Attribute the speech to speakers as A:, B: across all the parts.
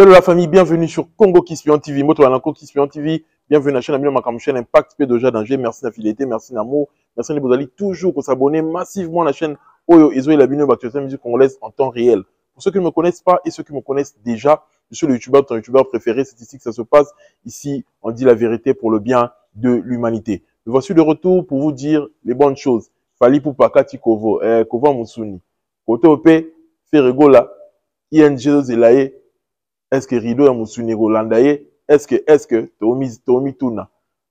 A: Hello la famille, bienvenue sur Congo Kispion TV. Moi, Congo Kispion TV. Bienvenue à la chaîne Amino Makam, chaîne Impact P2J danger. Merci d'affiliation, merci d'amour. Merci de vous aller toujours pour s'abonner massivement à la chaîne Oyo Izo et la Bino Baktualité musique congolaise en temps réel. Pour ceux qui ne me connaissent pas et ceux qui me connaissent déjà, je suis le youtubeur, ton youtubeur préféré. C'est ici que ça se passe. Ici, on dit la vérité pour le bien de l'humanité. Me voici de retour pour vous dire les bonnes choses. Fali Poupakati Kovo, Kovo Mousouni. Kote Ope, Ferregola, ING Zelaye. Est-ce que Rido et Mousouni Rolandaye? Est-ce que Tomi Tuna?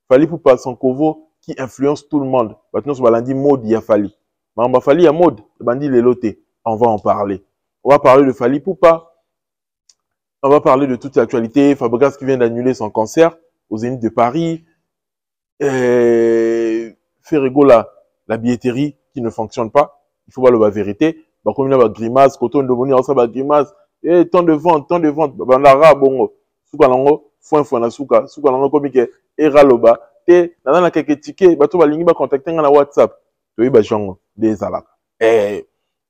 A: Fali Poupa son Kovo qui influence tout le monde. Maintenant, ce balandi mode il y a Fali. Mamba Fali a mode, le bandi l'éloté. On va en parler. On va parler de Fali Poupa. On va parler de toute l'actualité. Fabregas qui vient d'annuler son concert au Zénith de Paris. Ferregola, la billetterie qui ne fonctionne pas. Il faut voir la vérité. Bah, comme il y a grimace, coton de bonheur, ça va grimace. Et tant de vente. Bandara bongo. Souka lango, foin na souka lango komike eraloba. Te nana na quelques tickets, bato balingi ba contacter na WhatsApp. To ba jongo des alaka.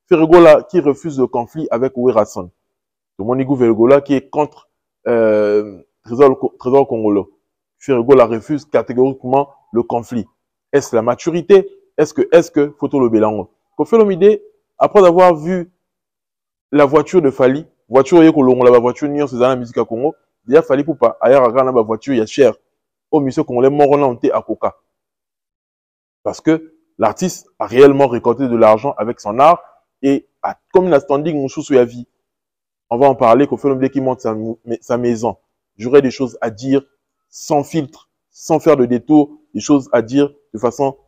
A: Ferregola qui refuse le conflit avec Ouerason. To monigo Ferregola qui est contre Trésor Congolo. Ferregola refuse catégoriquement le conflit. Est-ce la maturité? Est-ce que photo le belango? Kofi Olomide, après avoir vu la voiture de Fali, voiture yeko longo la voiture nion c'est dans la musique à Congo, déjà Fali Poupa ailleurs à la voiture il y a cher au monsieur congolais moronanté à Coca. Parce que l'artiste a réellement récolté de l'argent avec son art et comme il a standing mon chou sur la vie. On va en parler qu'on fait l'homme qui monte sa maison. J'aurais des choses à dire sans filtre, sans faire de détour, des choses à dire de façon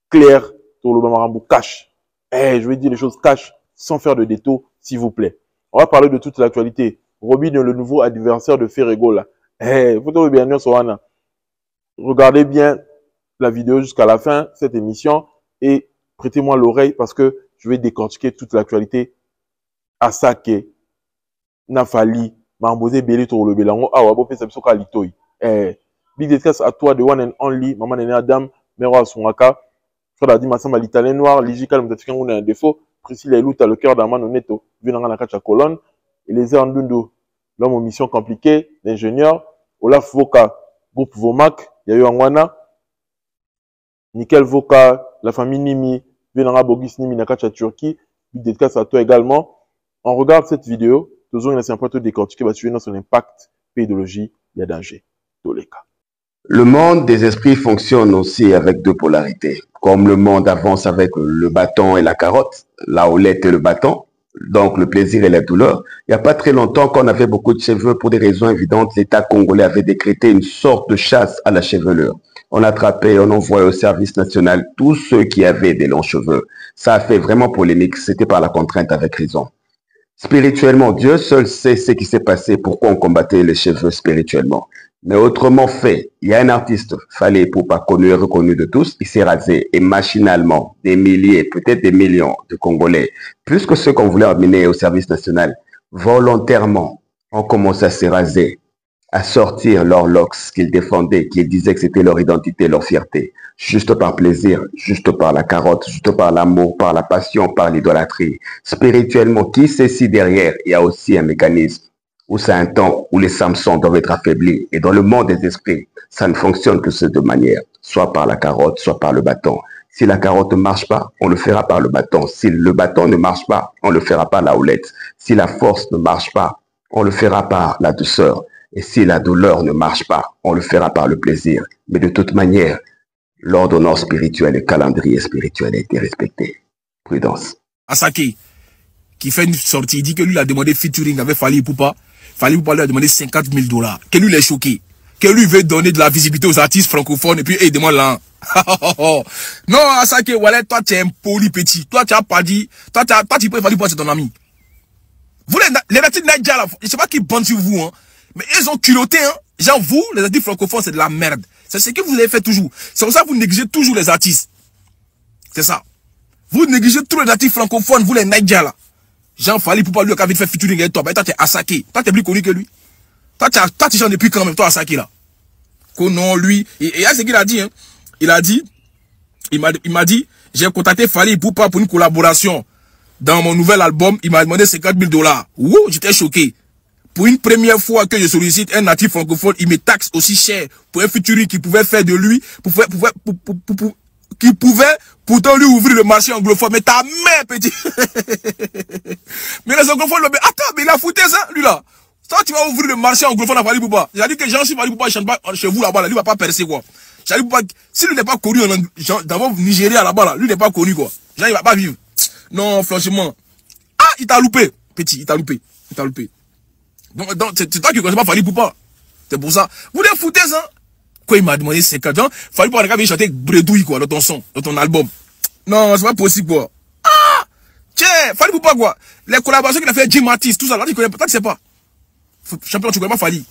A: claire sur le Bamarambo cash. Je vais dire les choses cash sans faire de détour, s'il vous plaît. On va parler de toute l'actualité. Robin, le nouveau adversaire de Ferregola. Regardez bien la vidéo jusqu'à la fin, cette émission, et prêtez-moi l'oreille parce que je vais décortiquer toute l'actualité. Asake, Nafali, Mambose Beli Toro Belango, Awabo Pesapsoka Litoy. Big dédicace à toi, the one and only, Maman Nene Adam, Mero Sungaka, Frère Adi Massamba, l'Italien noir, Ligical, Mtatikan, on a un défaut. Priscilla Elouta, le cœur d'Aman Oneto, Venanga Kacha Colonne, Eliezer Ndundu, l'homme aux missions compliquées, l'ingénieur, Olaf Voka, groupe Vomac, Yayo Angwana, Nickel Voka, la famille Nimi, Venanga Bogis Nimi Nakacha Turquie, big dédicace à toi également. On regarde cette vidéo, toujours une ancienne plateau décortiqué, va suivre son impact, pédologie, il y a danger, tous les cas.
B: Le monde des esprits fonctionne aussi avec deux polarités. Comme le monde avance avec le bâton et la carotte, la houlette et le bâton, donc le plaisir et la douleur. Il n'y a pas très longtemps qu'on avait beaucoup de cheveux pour des raisons évidentes. L'État congolais avait décrété une sorte de chasse à la chevelure. On attrapait, on envoyait au service national tous ceux qui avaient des longs cheveux. Ça a fait vraiment polémique, c'était par la contrainte avec raison. Spirituellement, Dieu seul sait ce qui s'est passé, pourquoi on combattait les cheveux spirituellement. Mais autrement fait, il y a un artiste, Fali Poupa, connu et reconnu de tous, il s'est rasé et machinalement, des milliers, peut-être des millions de Congolais, plus que ceux qu'on voulait emmener au service national, volontairement, ont commencé à se raser, à sortir leurs locks qu'ils défendaient, qu'ils disaient que c'était leur identité, leur fierté, juste par plaisir, juste par la carotte, juste par l'amour, par la passion, par l'idolâtrie. Spirituellement, qui sait si derrière, il y a aussi un mécanisme où c'est un temps où les Samsons doivent être affaiblis. Et dans le monde des esprits, ça ne fonctionne que ces deux manières, soit par la carotte, soit par le bâton. Si la carotte ne marche pas, on le fera par le bâton. Si le bâton ne marche pas, on le fera par la houlette. Si la force ne marche pas, on le fera par la douceur. Et si la douleur ne marche pas, on le fera par le plaisir. Mais de toute manière, l'ordonnance spirituelle et le calendrier spirituel a été respecté. Prudence.
C: Asake, qui fait une sortie, il dit que lui a demandé featuring avec Fali Poupa. Fali Poupa lui a demandé 50 000 $. Que lui l'ait choqué. Que lui veut donner de la visibilité aux artistes francophones et puis il demande là. Non, Asake, voilà, toi tu es un poli petit. Toi tu as pas dit. Toi tu peux Fali Poupa, c'est ton ami. Vous les artistes Naija là, je sais pas qui bande sur vous, hein. Mais ils ont culotté, hein. Genre vous, les artistes francophones, c'est de la merde. C'est ce que vous avez fait toujours. C'est pour ça que vous négligez toujours les artistes. C'est ça. Vous négligez tous les artistes francophones, vous les Naija là. Jean Fali Poupa lui qui a fait featuring avec toi, ben toi t'es Asake, toi t'es plus connu que lui. Toi tu chantes depuis quand même, toi Asake là. Que non lui, et il y a ce qu'il a dit, hein. Il m'a dit, j'ai contacté Fali Poupa pour une collaboration. Dans mon nouvel album, il m'a demandé 50 000 $. Ouh, j'étais choqué. Pour une première fois que je sollicite un natif francophone, il me taxe aussi cher pour un featuring qui pouvait faire de lui, qui pouvait pourtant lui ouvrir le marché anglophone. Mais ta mère, petit. Mais les anglophones, attends, mais il a foutu ça, lui là. Ça, tu vas ouvrir le marché anglophone à Fally Poupa. J'ai dit que Jean-Charles Fally Poupa ne chante pas chez vous là-bas, là. Lui va pas percer quoi. Fally Poupa, si lui n'est pas connu d'abord Nigeria là-bas, là, lui n'est pas connu quoi. Genre, il va pas vivre. Non, franchement. Ah, il t'a loupé, petit, il t'a loupé. Il t'a loupé. Donc c'est toi qui ne connais pas Fally Poupa. C'est pour ça. Vous les foutez ça. Quoi, il m'a demandé 50 ans. Fally Poupa n'a qu'à chanter Bredouille quoi, dans ton son, dans ton album. Non, c'est pas possible quoi. Ah, tiens, Fally Poupa quoi. Les collaborations qu'il a fait Jim Matisse, tout ça, là, tu connais pas, toi tu sais pas. Champion, tu connais pas Fally.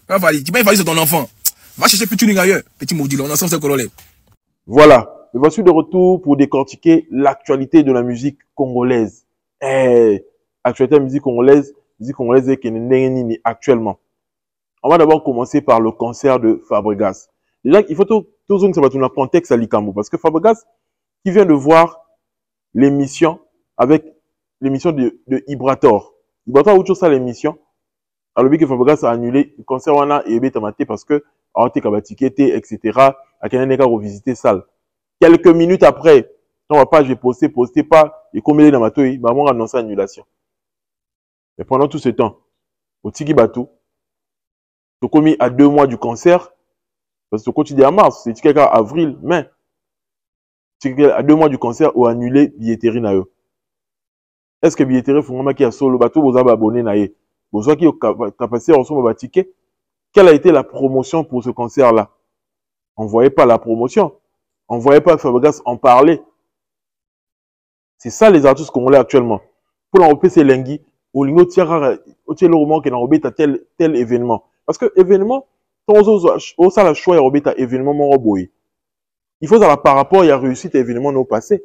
C: Pas Fally. Tu peux Fally, c'est ton enfant. Va chercher featuring ailleurs. Petit maudit, là, on a ensemble, c'est corollaire.
A: Voilà. Je voici de retour pour décortiquer l'actualité de la musique congolaise. Actualité de la musique congolaise qui est actuellement. On va d'abord commencer par le concert de Fabregas. Déjà, il faut tout que ça va tourner le contexte à l'Ikambo. Parce que Fabregas, qui vient de voir l'émission avec l'émission de Ibrator. Ibrator a autre chose à l'émission. Alors, que Fabregas a annulé le concert et Ebetamaté parce que, a été kabatiqueté, etc. A Keneneka revisité salle. Quelques minutes après, dans ma page, j'ai posté pas, et comme il est dans ma toile, maman a annoncé annulation. Mais pendant tout ce temps, au Tiki Batou, tu commis à 2 mois du concert, parce que tu dis à mars, c'est Tiki à avril, mai. À 2 mois du concert, ou annulé billetterie na yo. Est-ce que billetterie font qui a solo bateau, vous avez abonné na ye? Vous avez qui a passé en somme ticket? Quelle a été la promotion pour ce concert-là? On ne voyait pas la promotion. On ne voyait pas Fabregas en parler. C'est ça les artistes congolais actuellement. Pour l'enrouper, c'est Lengui. Au lingo tiara, au tiers le roman qui n'enrobe à tel événement. Parce que événement, quand ça la choix à événement mon roboy. Il faut savoir par rapport à réussite à événement non passé.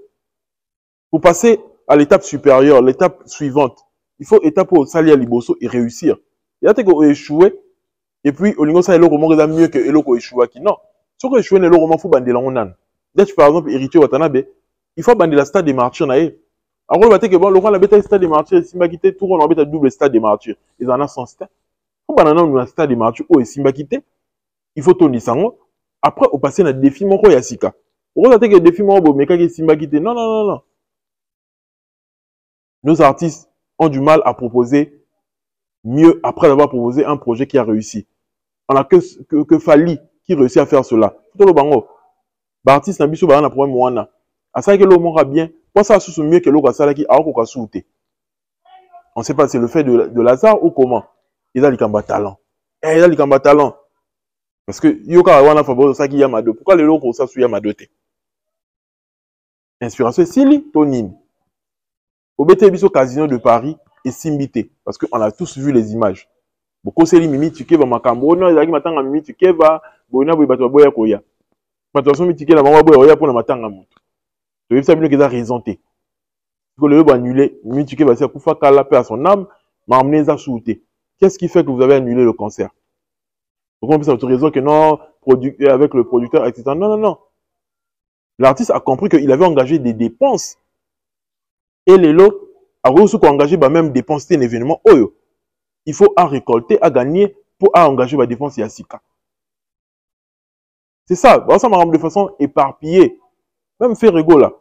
A: Pour passer à l'étape supérieure, l'étape suivante, il faut étape au sali à liboso et réussir. Il y a des gens qui ont échoué. Et puis, au lingo ça, le roman est mieux que le qui échoué qui non. Si on échoué, le roman faut bander la onan. Par exemple, héritier Watanabe, il faut bander la stade des martyrs. Alors, on va dire que bon, le roi la bête stade des martyrs, Simba quitté, tout le monde a double stade des martyrs. Ils en ont 100 stades. Pour bander le stade des martyrs, oh, et Simba quitté, il faut tourner ça. Après, on passe à un défi moko yasika. On va dire que le défi moko, mais quand Simba quitté, non, non, non, non. Nos artistes ont du mal à proposer mieux après avoir proposé un projet qui a réussi. On a que Fally qui réussit à faire cela. Tout le bango. Artiste n'a pas de problème moana. À ça que l'homme aura bien. Pour ça, c'est mieux que l'autre a ça qui a encore souté. On ne sait pas si c'est le fait de Lazare ou comment. Il a le combat talent. Il a le combat talent. Parce que yoka wana favori ça qui yamado. Pourquoi les locaux ça sous yamado te? Inspiration Sili Tonine. Au BT Biso Casino de Paris et Simbité. Parce qu'on a tous vu les images. Beaucoup c'est Mimi Tukeva Makambo. Non, il y a qui m'attend à Mimi Tukeva. Bona Boya Boya Koya. Matouason mitike la maman boya pour la matanga moto. Tu veux savoir que ça raison té. Que le va annuler, mitike va se kufa kala paix à son âme, m'a amené ça souté. Qu'est-ce qui fait que vous avez annulé le concert? Donc on peut s'autoriser que non, avec le producteur, etc. Non, non, non. L'artiste a compris qu'il avait engagé des dépenses. Et les lots, a reçu qu'on engagé même dépenser un événement. Oh, il faut à récolter, à gagner pour engager la dépense Yassika. C'est ça, ça m'a rendu de façon éparpillée. Même fait rigolo là.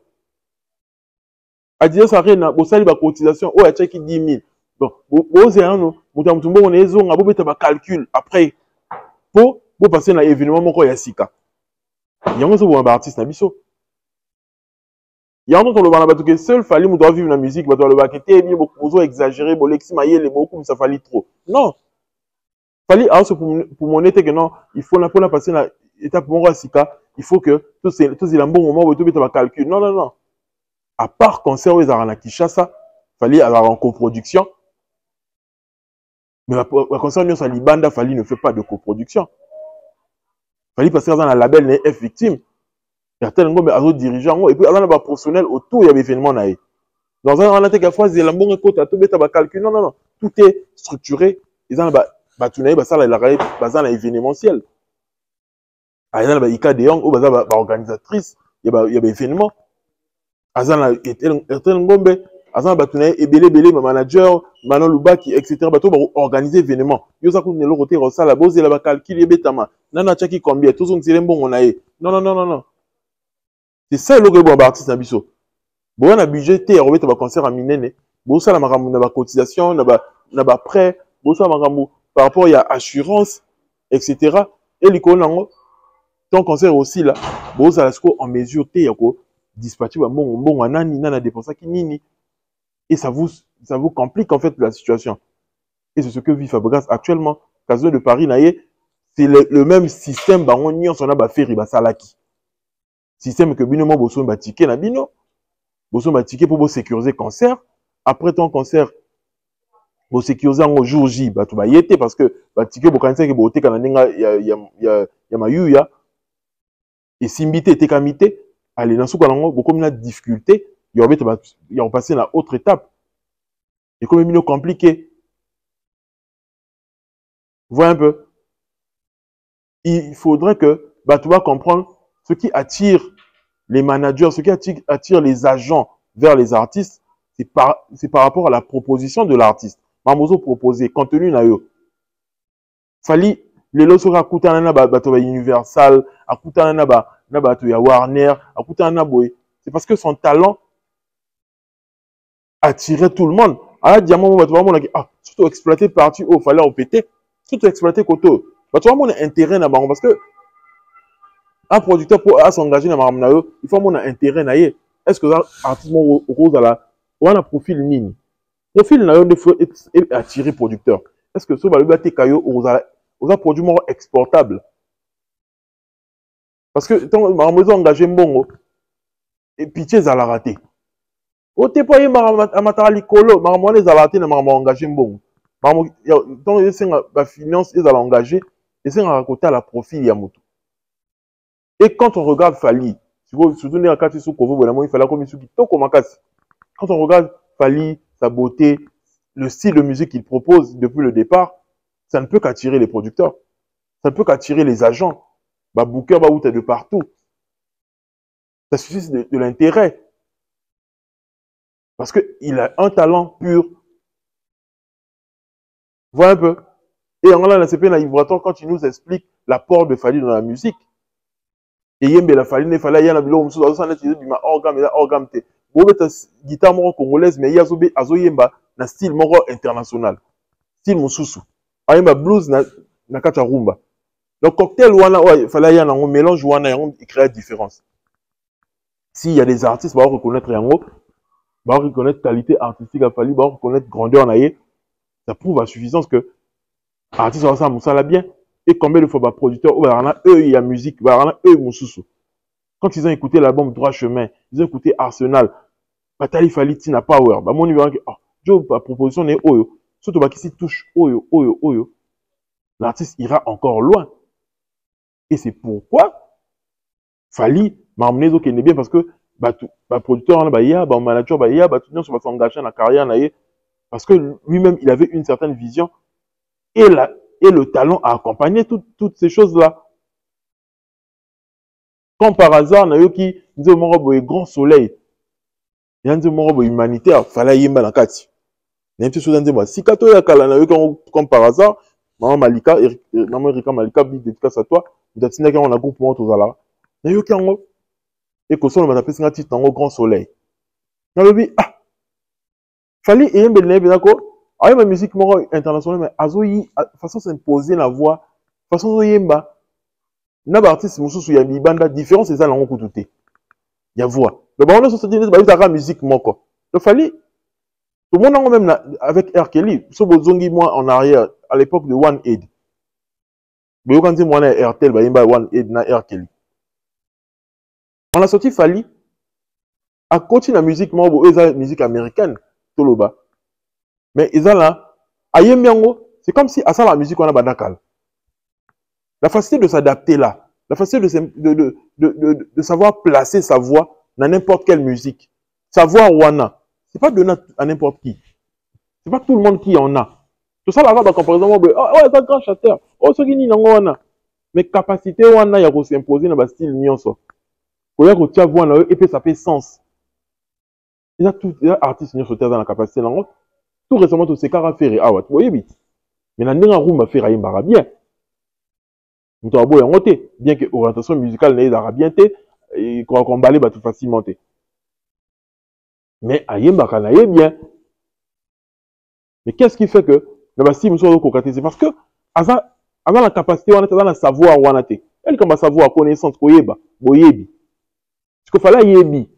A: A dire ça rien, au salut de cotisation, oh, il y a 10 000. Bon, vous avez un on est zone, on calcul après. Pour passer dans l'événement, mon Yassika. Il y a un artiste, Nabiso. Il y a un autre qui seul fallait doit vivre la musique, mais le baqueté, beaucoup exagéré, l'exi maïe, beaucoup, ça fallait trop. Non. Fallait, pour mon été que non, il faut la passer dans l'étape mon Yassika. Il faut que tous les un bon moment où tu mets calcul. Non, non, non. À part concert où ils ont Kinshasa, il fallait avoir en coproduction. Mais la concert où Libanda, Fally ne fait pas de coproduction. Fally passer dans un label n'est F victime. Il y a tellement de dirigeants et puis il y a des professionnels autour, il y a des événements. Dans un an, il y a fois, il y a un bon côté, tu mets calcul. Non, non, non. Tout est structuré. Ils ont un événementiel. Il y a des cas de Young, il y a des organisatrices, il y a des événements. Azana Ethel Ngombe, Azan batuna ebele ma manager, Manon Lubaki, etc. Bato ba organiser événement. Yo ça ne l'autre côté ça la bose la ba calculer betama. Nana chaki combien tous on tire bon on a. Non. C'est ça le bon artiste na biso. Bon na budget té robeta ba concert à minene. Bon ça la maramu na ba cotisation, na ba prêt, bon ça maramu par rapport il y a assurance, etc. Et l'icône nango ton concert aussi là. Bon ça la en mesure té yako dispatcher bon anani nana dépenser qui nini. Et ça vous complique en fait la situation. Et c'est ce que vit Fabregas actuellement. Caso de Paris, c'est le même système. On a fait Salaki. Système que bino mo boso ba ticket na bino. Boso ba ticket pour sécuriser concert. Après ton concert, vous sécuriser en jour J, bah tu vas y être parce que ba ticket bo kanisa ke bo te kana ninga ya mayuya. Et simbité te kamité, allez dans ce cas là, beaucoup de difficulté. Il y a passé à autre étape. Et comme il est compliqué, voyez un peu, il faudrait que tu vas comprendre ce qui attire les managers, ce qui attire les agents vers les artistes, c'est par rapport à la proposition de l'artiste. Mamozo proposé, contenu na yo. Fali, les lots sera kutana na Universal, a kutana na ya Warner, a kutana na boy. C'est parce que son talent attirait tout le monde. Alors, diamant, surtout exploiter partie où il fallait en péter, surtout exploiter côté. Tu vois, mon intérêt là parce que un producteur pour s'engager dans ma il faut mon intérêt là. Est-ce que l'artiste rose à la ou un profil nini? Profil là, il faut attirer producteur. Est-ce que ce va le battre caillou aux a produit moins exportable? Parce que tant ma maison engagé bon et pitié à la rater. O te pas amatali kolo, maman les alaté na maman engagé bon. Maman donc ils ba finance ils allaient engager et c'est à côté à la profil ya moto. Et quand on regarde Fali, surtout dans cas sous Kovo vraiment il fallait comme qui toko makasi. Quand on regarde Fali, sa beauté, le style de musique qu'il propose depuis le départ, ça ne peut qu'attirer les producteurs. Ça ne peut qu'attirer les agents. Ba booker ba outa de partout. Ça suscite de l'intérêt. Parce qu'il a un talent pur. Voilà un peu. Et en là, la CP Livrator, quand il nous explique l'apport de Fali dans la musique, et Yembe la Fali, il fallait y aller dans le organe, bon, guitare congolaise, mais il y a Azo Yemba, na style moro international. Style Moussousou. Ayemba blues na kacha rumba. Le cocktail, il fallait y aller dans un mélange, il crée la différence. S'il y a des artistes, on va reconnaître Yango. Va reconnaître qualité artistique à Fali, va reconnaître grandeur naïe. Ça prouve à suffisance que l'artiste va ça bien. Et combien de fois bah producteur eux il y a musique, eux Moussoussou. Quand ils ont écouté l'album Droit Chemin, ils ont écouté Arsenal, Batali Fali Tina Power, bah mon niveau Joe la proposition est oyo. Surtout bah qui s'y touche oyo. L'artiste ira encore loin. Et c'est pourquoi Fali m'a emmené donc il est bien parce que producteur manager tout le monde va s'engager dans la carrière parce que lui-même il avait une certaine vision et le talent a accompagné toutes ces choses là. Comme par hasard na yo qui dit mon grand soleil il y a un robe humanitaire fallait yemba na kati na une chose dans moi si kato ya kala na yo comme par hasard maman Erika Malika big dédicace à toi d'atina qu'on a groupe moi tous là na yo qui en et que son m'a appelé un titre en grand soleil. Na lobi Fali yembe na benako ayo ma musique moro internationale mais azoyi façon s'imposer la voix façon yemba na ba artiste mususu ya bibanda différence c'est ça na ngoko touté ya voix le bon so dit ba ta musique moko le Fali tout le monde même avec R Kelly so bozongi moi en arrière à l'époque de One Aid mais quand dit moi na RTL ba yemba One Aid na R Kelly on a sorti Fali à côté la musique moko eza musique américaine toloba mais eza là ayembiango c'est comme si à ça la musique on a badakal. La facilité de s'adapter là, la facilité de savoir placer sa voix dans n'importe quelle musique. Savoir wana, c'est pas donné à n'importe qui. C'est pas tout le monde qui en a. Tout ça là va par comparaison, oh c'est un grand chanteur, oh ce qui n'y wana. Mais capacité wana ya ko s'imposer dans le style nyonso. Ko ya ko tia voix na et puis ça fait sens. Il y a tout artiste qui dans la capacité. Tout récemment, tout ce cas à faire. Ah ouais, vous voyez vite. Mais dans le room à faire à bien. Nous avons beau bien que l'orientation musicale n'est pas bien, et qu'on balai tout facilement. Mais Ayemba Kanaye bien. Mais qu'est-ce qui fait que c'est parce que avant la capacité, on a dans le savoir, on a elle comme savoir, connaissance, boyebi. Ce qu'il fallait yebi.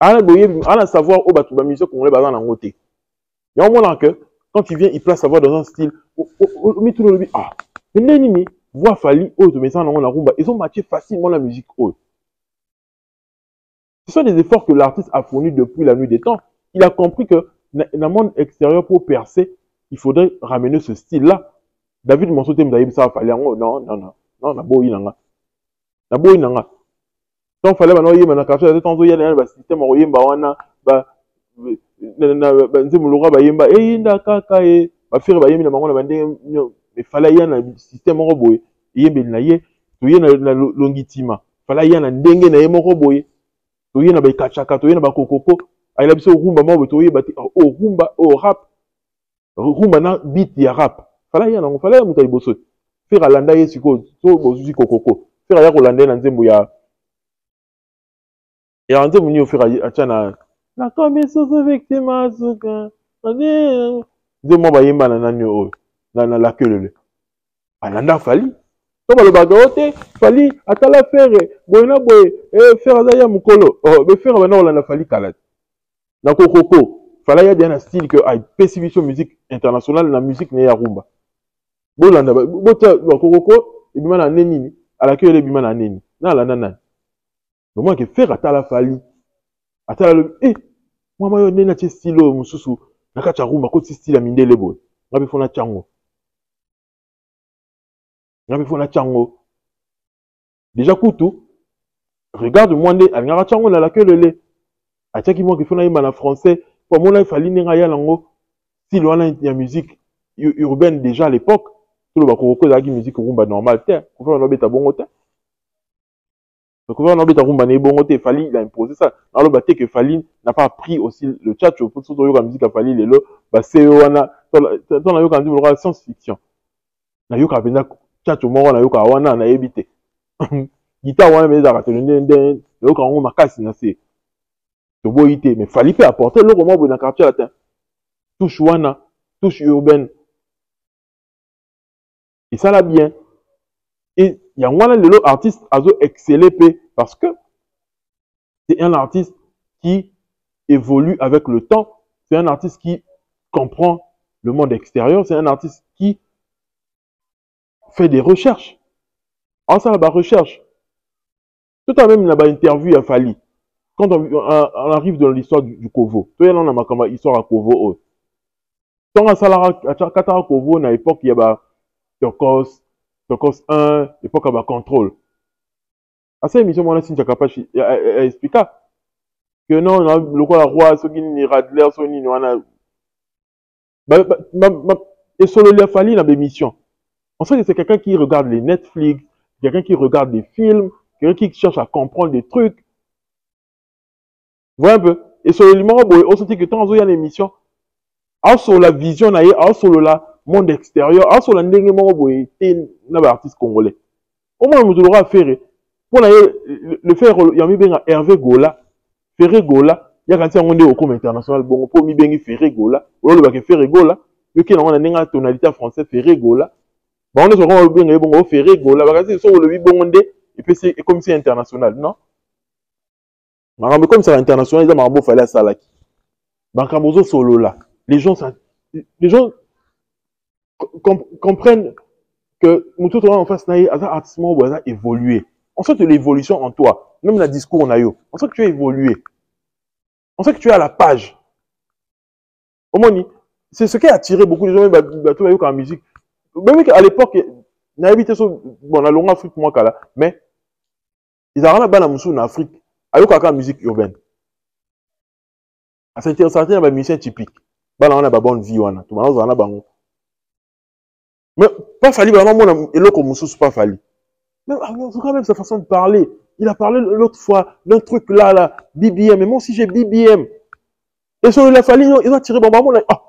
A: On a savoir où batu ba musique qu'on est dans la montée. Il y a un moment que quand il vient, il place savoir dans un style. Mais tout le monde ah, mais nini voix Fally autre mais ça dans la rumba, ils ont matché facilement la musique haute. Ce sont des efforts que l'artiste a fournis depuis la nuit des temps. Il a compris que dans le monde extérieur, pour percer, il faudrait ramener ce style-là. David Monsote Mdaïb, ça fallait non, la boy nanga. La boy nanga. Donc, fallait maintenant, il y a un café, il y a un système, il y a un mais fallait y a un système robot. Il y a un longitima. Fallait y a un dengue na roboé. Il y a un kachaka, il y a un kokoko. Il y a un rumba, rumba, rap. Rumba na beat ya rap. Fallait y a un fallait y a un faire à l'anda y siko, kokoko. Faire à l'anda na nzembo ya. Et en nzembo ni faire à chana. La connaissance avec tes masuka. Nzembo ba yemba na nanyo na la queue. Alanda Fally. Donc le bagote Fally atala faire boyna boy faire azaya mukolo. Oh be faire bana Olanda Fally kala. Na kokoko Fally ya bien un style que a spécification musique internationale na musique ne ya rumba. Bolanda bota kokoko et bima na neni à la queue le bima na neni. Na la nana. Donc moi que faire atala Fally. Atala le moi moi neni na style mususu na kacha rumba ko style mindele boy. Ngabe fona chango. Déjà Koutou, regarde-moi, elle n'a pas la queue le lait. A qui moi qui fait un français, pour moi il fallait n'engager lango. Si l'on a une musique urbaine déjà à l'époque, tout le bakoko la musique rumba normale terre. Pour faire un objet à bon côté. Pour faire un objet à rumba n'est bon côté, Fally il a imposé ça. Alors le baté que Fally n'a pas pris aussi le chat pour surtout la musique à Fally les lots, bah c'est wana, dans la yoka dit le science-fiction. Na yoka benda tchacho moko na yoka wana na ebité guitare wana mais za telende yoka ngo makasi na se to boyité mais Fally peut apporter le roman bon na quartier latin touche wana touche urbaine et ça l'a bien et il y a wana le artiste azo exceller parce que c'est un artiste qui évolue avec le temps, c'est un artiste qui comprend le monde extérieur, c'est un artiste qui fait des recherches. Alors ça, la recherche. Tout à même, la interview à Fally. Quand on arrive dans l'histoire du Kovo, tout le monde a une histoire à Kovo. Quand on a Kovo, à l'époque, il y a Tokos 1, l'époque, il y a Contrôle. À cette émission, on a capable d'expliquer que non, le roi, ce qui est Radler, ce qui est et solo il a Fally dans l'émission. On sait que c'est quelqu'un qui regarde les Netflix, quelqu'un qui regarde des films, quelqu'un qui cherche à comprendre des trucs. Vous voyez un peu? Et sur le numéro, on sait que quand on a l'émission, sur la vision, sur le monde extérieur, sur la numéro, il y a un artiste congolais. Au moins, on doit faire. Pour le faire, il y a mis Hervé Gola, Ferré Gola, il y a quand on est au com international, bon, pour mi bengi Ferré Gola, ou le bac Ferré Gola, il y a une tonalité française Ferré Gola. Bon, on est sur bien bon Ferré Gola, parce que c'est sur le bonde et puis c'est comme c'est international, non? Mais comme c'est international, ils ont fallu à Salaki. Bankamozo solo là, les gens comprennent que nous tout en face naïe, à artistement ou à évoluer. On sent que l'évolution en toi, même le discours on a eu, on sent que tu as évolué. On sait que tu es à la page. Au moins, c'est ce qui a attiré beaucoup de gens, tout en musique. Même qu'à l'époque, n'a habité sur, bon, la longue Afrique, moi, mais, ils ont rien à en Afrique, avec la musique urbaine. C'est intéressant, il y a des musiciens typiques. On a une bonne vie, on a tout le monde, on a mais, pas Fally, vraiment, et l'autre, pas Fally. Mais, quand même, sa façon de parler, il a parlé l'autre fois d'un truc là, BBM. Mais moi aussi, j'ai BBM. Et sur la famille, ils ont tiré Bamba. Ah,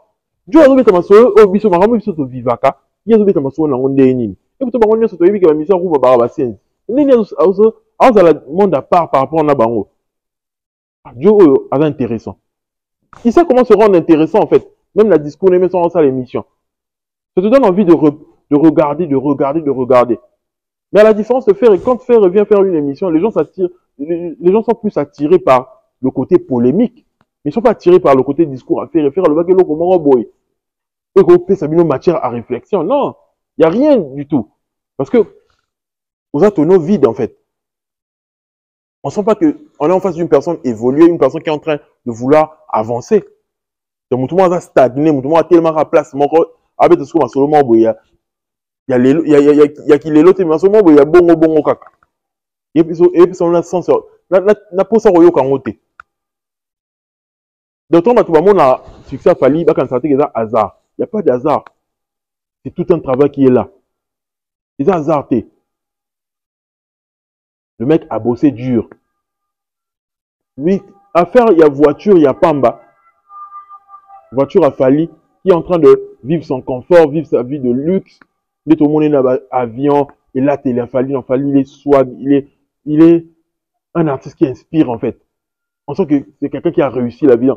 A: Dieu a oublié Tamaso, oh, biso, maramo, biso, to vivaka. Il a oublié Tamaso, on a un déni. Et puis, on a sur toi, il y a une mission, on va passer. Il y a un monde à part par rapport à Bango. Dieu est intéressant. Il sait comment se rendre intéressant, en fait. Même la discours, même sans ça, l'émission. Ça te donne envie de regarder. Mais à la différence de faire, et quand Faire vient faire une émission, les gens s'attirent, les gens sont plus attirés par le côté polémique. Ils ne sont pas attirés par le côté discours à faire le baguette comment boy. Et ça une matière à réflexion. Non, il n'y a rien du tout. Parce que vous êtes tonneaux vides, en fait. On ne sent pas qu'on est en face d'une personne évoluée, une personne qui est en train de vouloir avancer. Donc, tout le monde a stagné, tout le monde a tellement à place. Avec ce qu'on a seulement, il y a qui les lots, mais seulement, il y a bon caca. Et puis, on a sens, n'a pas ça au yokangote. Donc, tout le monde a succès à Fali, quand ça a hasard. Il n'y a pas de hasard. C'est tout un travail qui est là. C'est un hasard. Le mec a bossé dur. Oui, à faire, il y a voiture, il y a Pamba. Voiture à Fali, qui est en train de vivre son confort, vivre sa vie de luxe. Tout le monde est dans l'avion, et là, il a Fali, il est swag, il est un artiste qui inspire, en fait. On sent que c'est quelqu'un qui a réussi la vie.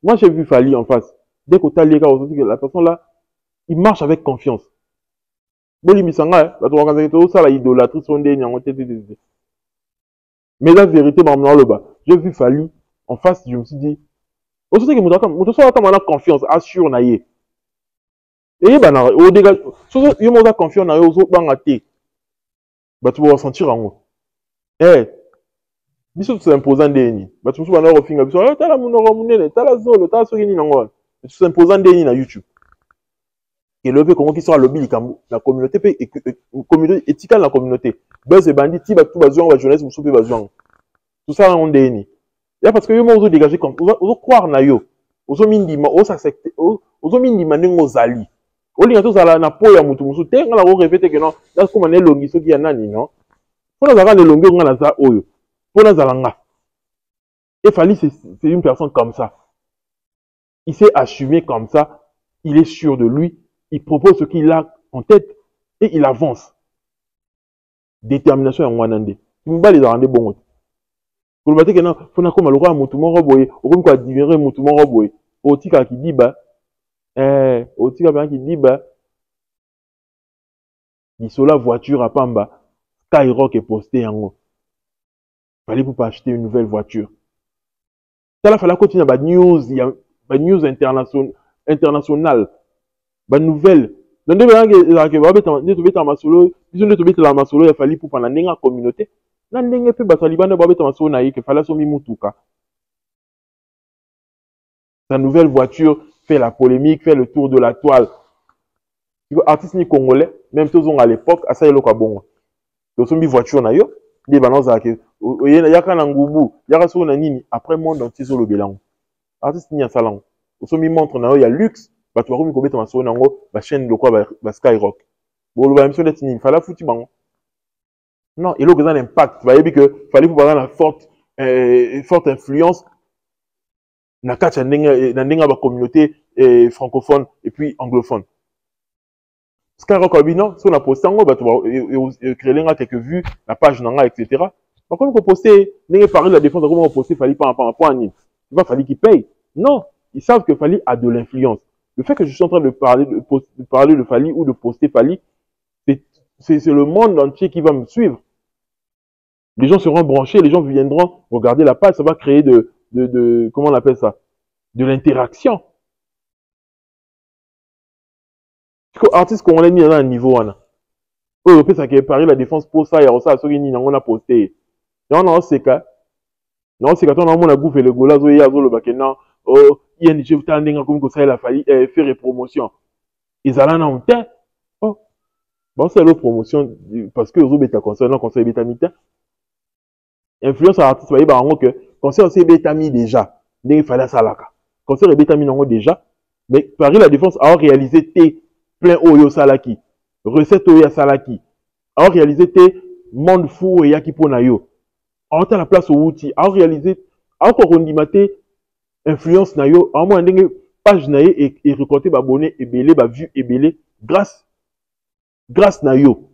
A: Moi, j'ai vu Fali en face. Dès que les gars, on sent que la personne là, il marche avec confiance. Mais la vérité, j'ai vu Fali en face, je me suis dit, on sent que mon a confiance, assure naïe. Et au dégât, il m'a confiance naïe aux autres bangatés. Tu vas ressentir en haut. Eh, biso tu imposant deni. Tu me souviens au finga biso, t'as la mounoro mounene, t'as la zolo, t'as la sogini nango. Tu imposant deni na YouTube. Et le fait comment qui sera lobby la communauté communauté éthique la communauté. Buzz et bandit, tiba tout besoin la jeunesse, vous soupez besoin. Tout ça on deni. Et parce que yo mo dégager comme on croire na yo. Ozo mindima, o s'accepter, ozo mindima nengo zali. Oli ngato zala na po ya mutu musu te ngala ko répéter que non, that's comme on longi so ki ya nani non. Pour la le longi ngala za oyo. Pour la zalanga. Et Fali c'est une personne comme ça. Il s'est assumé comme ça, il est sûr de lui. Il propose ce qu'il a en tête et il avance. Détermination en Wanande. Il ne va pas les rendre bons. Pour le matin, il faut que le roi Moutoumon Roboye, ou comme quoi admirer Moutoumon Roboye. Otika qui dit, Otika qui dit, il sur la voiture à Pamba, Skyrock est posté en haut. Il fallait pour pas acheter une nouvelle voiture. Ça, il fallait continuer à news, il y a news internationale. Bonne nouvelle. Donc, il a fallu pour prendre la communauté. La nouvelle voiture fait la polémique, fait le tour de la toile. Artiste ni congolais, même tous à l'époque, à ça il y a le bon. Donc, une voiture na yo, des balances à que, yaka nangubu, yaka so nanini, après monde entier sur le bilan. Artiste ni a salon. Au montre na yo, il y a luxe. Tu vas comme tu as ma chaîne de quoi Skyrock. Bon, le même d'être il fallait foutre bango. Non, il y a un impact. Tu vas dire que fallait pour la forte influence na catch na communauté francophone et puis anglophone. Skyrock non, si on a posté en tu vas créer quelques vues, la page nanga etc. Par contre, on poster, n'ayez parlé de la défense, comment on poster fallait pas un point. Il va falloir qu'il paye. Non, ils savent que Fali a de l'influence. Le fait que je suis en train de parler de Fali ou de poster Fali, c'est le monde entier qui va me suivre. Les gens seront branchés, les gens viendront regarder la page, ça va créer comment on appelle ça? De l'interaction. Artiste qu'on a mis à un niveau, oh, ça qui est Paris, la défense pour ça, il y a ça, on a posté. Non, c'est quand on a bouffé le gola, il y a le bakénan, oh, ING, vous t'en comme ça, il a fallu faire des promotions. Ils allaient en temps. Oh, bon, c'est la promotion, parce que vous êtes concernant conseil bêta mita. Influence à l'artiste, vous voyez, que conseil c'est bêta mi déjà. Il fallait ça là. Conseil bêta mi déjà. Mais Paris, la défense a réalisé tes plein oyo salaki. Recette oyo salaki. A réalisé tes monde fou et yaki ponayo. à la place au outil, à réaliser, à rendimater influence na yo, à moins ndenge page na et récolter ba abonné et belé ba vue et belé grâce na yo.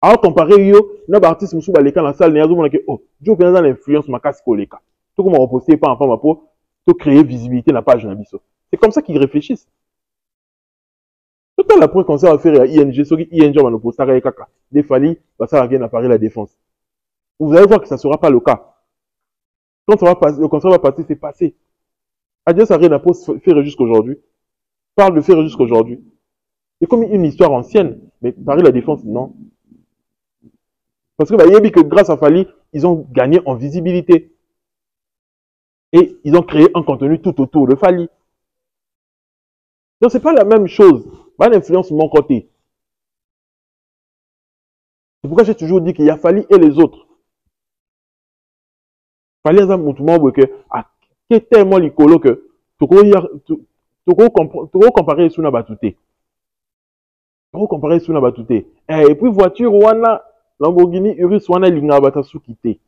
A: À comparer yo na ba artiste musu ba leka na salle na yazo mona ke oh, jo penza na influence makasi ko leka. To comment reposter pas en pour to créer visibilité na page na biso. C'est comme ça qu'ils réfléchissent. Tout à la point qu'on va faire à ING, ceux qui ING va nous poster à kaka. Des Fally, bah ça va bien apparaître la défense. Vous allez voir que ça ne sera pas le cas. Quand ça va passer, le contrat va passer, c'est passé. Adios Arena n'a pas faire jusqu'aujourd'hui. Parle de faire jusqu'aujourd'hui. C'est comme une histoire ancienne, mais Paris la défense, non. Parce que bah, il y a dit que grâce à Fally, ils ont gagné en visibilité. Et ils ont créé un contenu tout autour de Fally. Donc c'est pas la même chose. Pas l'influence de mon côté. C'est pourquoi j'ai toujours dit qu'il y a Fally et les autres. Fally a un mouvement que est tellement licolo que tu peux comparer sur la batute. Comparer sur la batute. Et puis voiture wana Lamborghini Urus wana linga batasu kité.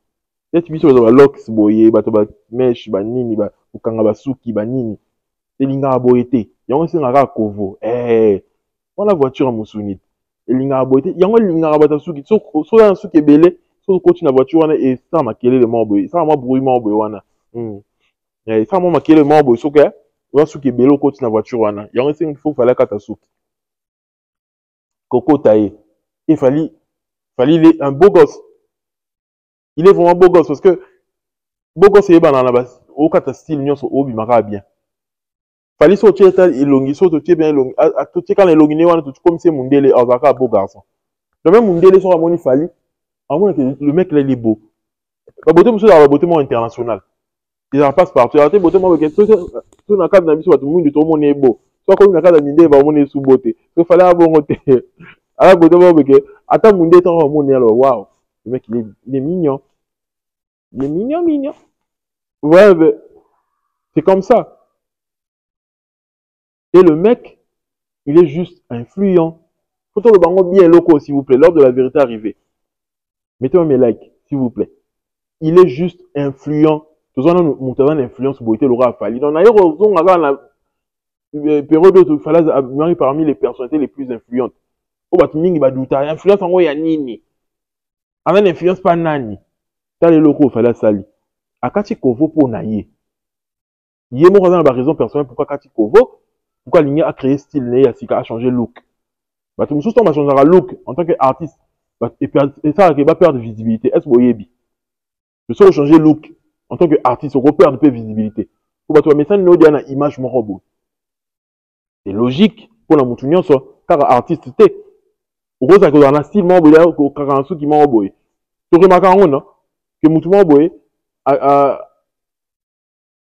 A: Et tu biso ba locks boye bato ba mesh ba nini ba ukanga basuki ba nini. Linga boyete. Yango singa kovo. On la voiture à Moussounit. Et linga boyete. Yango linga batasu kité. So na suki belé. So continue la voiture wana et ça ma kele le morboy. Ça ma bruit morboy wana. Ça ma kele le morboy so que on suki belé continue la voiture wana. Yango singa faut fallait katasuki. Coco taillé. Il fallait il est un beau gosse. Il est vraiment beau gosse parce que beau gosse c'est dans la base. Au kata style nyon so obi maka bien. Fallait sortir ta elongi so to bien elongi. A to quand elongi ne wana to comme c'est mundele azaka beau garçon. Le même mundele so amoni Fally. Amoni que le mec là il est beau. La beauté monsieur la beauté internationale. Il en passe partout. La beauté moi que tout na cadre na biso tout monde tout monde est beau. Soit comme na cadre minde ba moni sous beauté. So fallait avoir beauté. Alors, attends, mon détend, alors, waouh, le mec, il est mignon. Il est mignon, mignon. Ouais, mais c'est comme ça. Et le mec, il est juste influent. Faut le bango bien loco, s'il vous plaît, lors de la vérité arrivée. Mettez-moi mes likes, s'il vous plaît. Il est juste influent. Tout ça, nous avons une influence sur le Laura Fally. Donc, d'ailleurs, on a la période où il fallait parmi les personnalités les plus influentes. Oh, bah, mingi ba douta, influence en ya nini. Avec l'influence pas nani. T'as les locaux, fallait sali. A Kati Kovo pour naïe. Yé mo raison la raison personnelle pourquoi Kati Kovo, pourquoi l'igné a créé style né, a changé look. Bah, tout le monde va changer look en tant qu'artiste. Et ça, il va perdre de visibilité. Est-ce que vous voyez bien? Je suis changer look en tant qu'artiste, on va perdre de visibilité. Pour bah, toi, mais ça, nous avons une image mon robot. C'est logique pour la montunia, car artiste, t'es. Rose que dans un style membre ko karansu qui m'a envoyé. Tu remarques non que mutu m'a envoyé à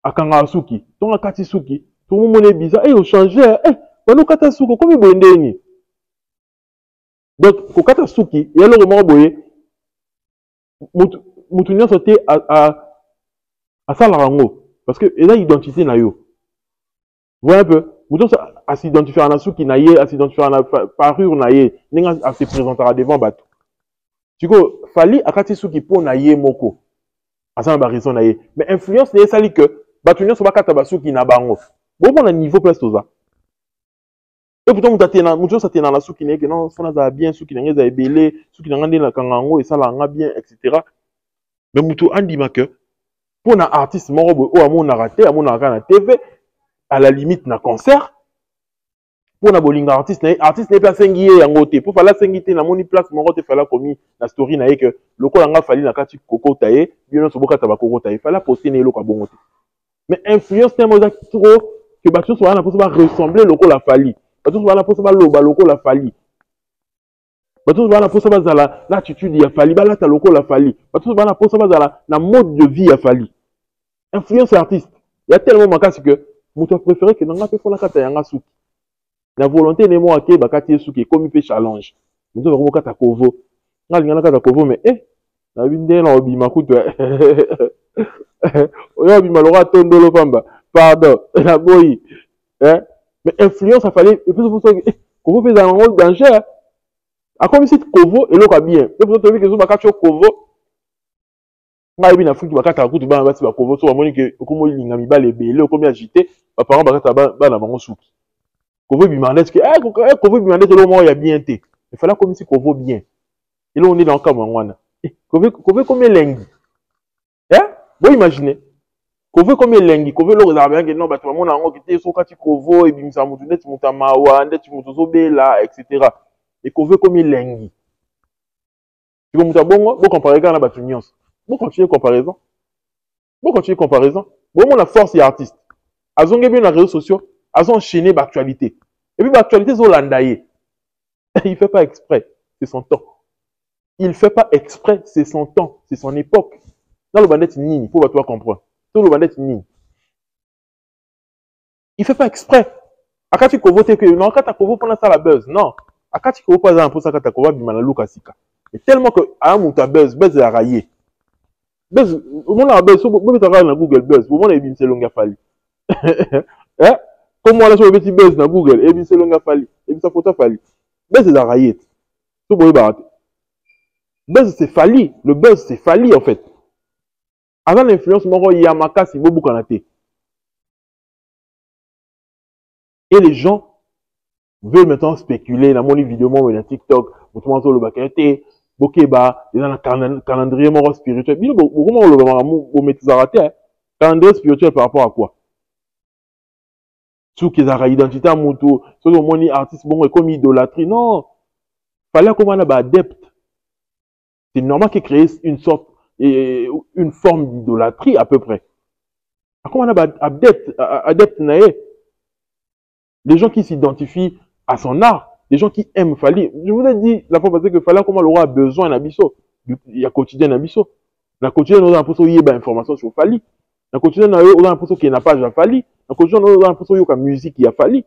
A: Kangasuki. Donc à Katisuki, tout le monde est bizarre. Eh on change bah nous Katasuki comme il ni. Donc ko Katasuki, il y a le m'a envoyé mutu nyo sauté à Salarango parce que il a identité na yo. Voilà un peu. Mutu à s'identifier à Nasuki naïe, à s'identifier à la parure naïe, n'enga à se présenter devant bateau. Tu vois, Fally à Katisuki pour naïe moko. À ça, on va raison naïe. Mais influence n'est sali que, batunyo soba katabasuki na bango. Bon, on a niveau place tout ça. Et pourtant, mutu sa tena na suki n'est que non, ça n'a bien, suki n'a pas belé, suki n'a pas kangango, et ça l'a bien, etc. Mais mutu andi ma que, pour un artiste morobo, ou à mon raté, à mon na TV, à la limite, na concert, pour na bolinga artiste n'est pas sengié en côté. Pour faire la sengité, na moni place, mon rote fallait commis la story na que le col nga Fally na kati koko taye, bien so boka taba koko taye, fallait poster ne lo ka bongote. Mais influence tellement trop que batu so na pour ressembler le col la Fally. Batu so na pour ça loba le col la Fally. Batu so na pour ça bazala l'attitude ya Fally, ba la ta le col la Fally. Batu so na pour ça bazala na mode de vie ya Fally. Influence artiste. Il y a tellement makasi que mutu préféré que nanga pe fola kata yanga suki. La volonté n'est moi que bakati suki comme il fait challenge. Nous devons kata kovo. Ngal ngana kata kovo mais la binde na obima kutu. Oyo obima lora tondolo pamba. Pardon, la boy. Mais influence a fallu et puis pour ça kovo fait un rôle danger. A comme si kovo et l'autre bien. Et pour ça tu veux que zo bakati kovo ngai bi na fuki bakata kutu bana basi bakovo so bamoni ke okomo linga mibale ebele okomi agité baparent bakata bana bango suki kovo bimandete ke kovo bimandete lo moko ya bien te il fallait comme si kovo bien il on est dans comme wana kovo comme elengi bo imaginer kovo comme elengi kovo lo za bien que non bato bamona ngo kite so kati kovo ebimisa mutu ndeti mutu amawa ndeti mutu zo bela etc. et kovo comme elengi tu mutu bongo bo comparer kana bato nyonso. Bon continuer comparaison. Bon continuer comparaison. Bon la force est artiste. Elles ont bien les réseaux sociaux. Elles ont enchaîné l'actualité. Et puis l'actualité c'est l'andaye. Il fait pas exprès. C'est son temps. Il fait pas exprès. C'est son temps. C'est son époque. Dans le bandette nini. Faut toi comprendre. Dans le bandette nini. Il fait pas exprès. Akati kovo te que non. Akati kovo pendant ça la buzz. Non. Akati kovo pas un peu ça akati kovo bimana lukasika. Mais tellement que à un mouta buzz est raillé. Buzz, au moins la buzz, so vous mettez na Google buzz, au moins les bin selonga fali. Hein? Comme moi là sur le petit buzz na Google, et bin selonga fali, et bin sa photo fali. Buzz est arrayé. So vous voyez buzz c'est fali, le buzz c'est fali en fait. Avant l'influence moko yamaka si bobu kanate. Et les gens veulent maintenant spéculer dans mon vidéo moi dans TikTok, autrement sur le bakete. Bokeba, il y a un calendrier moral spirituel. Mais comment on le met calendrier spirituel par rapport à quoi? Tout qu'ils ont identité à moto, sur le monde artiste bon comme idolâtrie. Non, fallait comme on a adepte. C'est normal qu'ils créent une sorte, une forme d'idolâtrie à peu près. Comment on a adepte les gens qui s'identifient à son art. Les gens qui aiment Fali. Je vous ai dit la fois passée que Fali, comment l'aura besoin d'Abisso. Il y a quotidien d'Abisso. La quotidien, nous avons l'impression qu'il y a une information sur Fali. La quotidien, nous avons l'impression qu'il y a une page à Fali. La quotidien, nous avons l'impression qu'il y a une musique qui a Fali.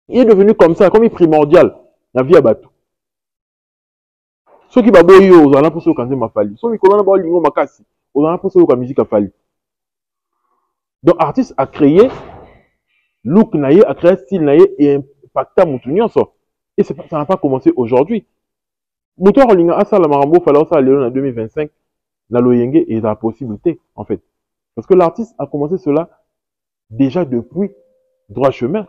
A: Il est devenu comme ça, comme il est primordial. La vie à Batou. Ceux qui ont l'impression qu'il y a Fali. Ceux qui ont l'impression qu'il y a une musique à Fali. Donc, l'artiste a créé look naïe, a créé style naïe et impacta Moutounion ça. Et ça n'a pas commencé aujourd'hui. Moutoua Rolinga a ça la marambo, fallait ça aller en 2025 dans l'Oyenge et la possibilité en fait. Parce que l'artiste a commencé cela déjà depuis droit chemin.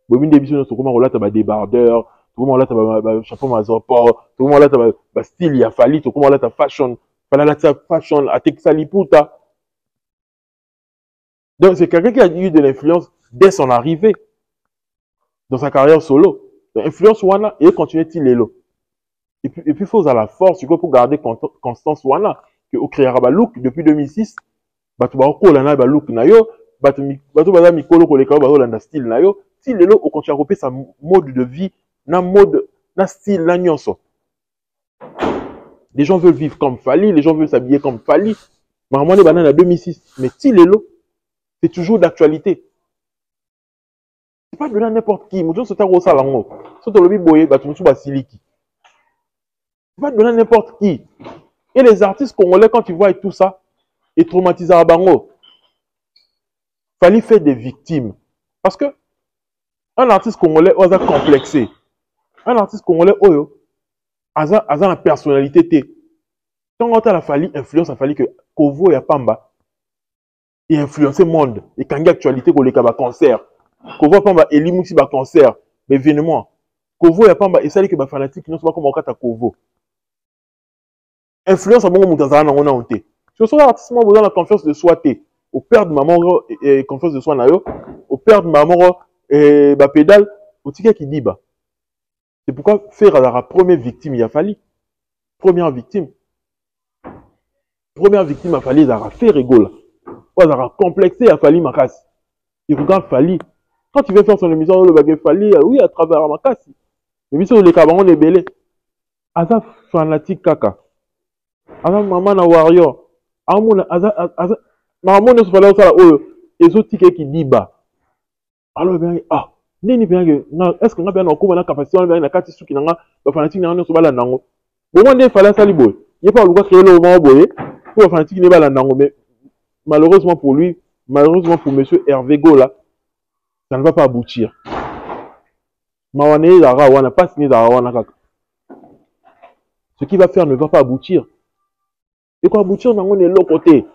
A: Bobine d'émission sur comment on l'a taba débardeur, tout comment on l'a taba chapeau mazoport, tout comment on l'a taba style il a fallu, tout comment on l'a taba fashion, fallait la taba fashion à Texaliputa. Donc c'est quelqu'un qui a eu de l'influence dès son arrivée dans sa carrière solo. L'influence wana et continuer tilelo. Et puis il faut à la force pour garder constance wana que au créera ba look depuis 2006 batu ba ko lana ba look na yo batu ba mikolo ko leka ba landa style na yo tilelo au continue à copier sa mode de vie na mode na style na nyonso. Les gens veulent vivre comme Fali, les gens veulent s'habiller comme Fali. Maman banane en 2006 mais tilelo c'est toujours d'actualité. C'est pas donné à n'importe qui. Mouton se tape au salon. Sur le biboye, bah tu me souviens siliki. C'est pas donné à n'importe qui. Et les artistes congolais, quand ils voient tout ça, ils traumatisent à Bango. Fallait faire des victimes. Parce que un artiste congolais, on a complexé. Un artiste congolais, oyo, a la personnalité T. Quand on a la Fali, influence, il fallait que Kovo et Pamba et influencer le monde. Et quand il y a actualité, qu'on les concert. Kovo Pamba elimousi ba concert, mais événement. Kovo ya Pamba et ça que ba fanatique non pas comme on kata Kovo. Influence à bon mutazana na ona onté. Ce sont artistes moi besoin la confiance de soi té. Au perdre maman et confiance de soi na yo, au perdre maman et ba pédale, au ticket qui dit ba. C'est pourquoi faire la première victime il a fallu. Première victime a fallu la faire rigole. Ou la complexé a fallu makasi. Il regarde fallu. Quand il veut faire son émission, le bagage Fali, oui, à travers Amakasi. L'émission, les cabarons, les belés. Aza fanatique kaka. Aza maman na warrior. Aza maman ne se fallait ça là, et autres tickets qui dit bas. Alors, bien, ah, n'est bien que, est-ce qu'on a bien encore une capacité, on a bien la carte qui n'a pas fanatique, n'a pas sur la nango. Bon, on est fallait ça li boy. Il n'y a pas le droit de créer le moment boy. Pour fanatique, n'est pas la nango, mais malheureusement pour lui, malheureusement pour monsieur Hervé Gola, ça ne va pas aboutir. Mawane Zara wana pas signé Zara wana kaka. Ce qui va faire ne va pas aboutir. Et quand aboutir dans l'autre côté.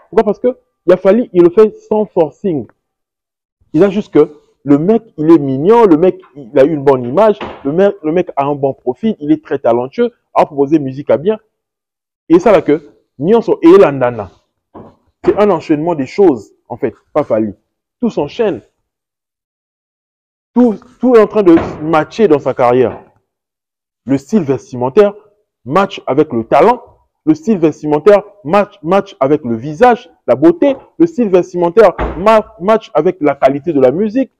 A: Pourquoi? Parce que il a fallu, il le fait sans forcing. Il a juste que le mec, il est mignon, le mec, il a une bonne image, le mec a un bon profil, il est très talentueux, a proposé musique à bien. Et ça là que, Nyonso et Landana. C'est un enchaînement des choses, en fait, pas fallu. Tout s'enchaîne. Tout est en train de matcher dans sa carrière. Le style vestimentaire match avec le talent. Le style vestimentaire match avec le visage, la beauté. Le style vestimentaire match avec la qualité de la musique.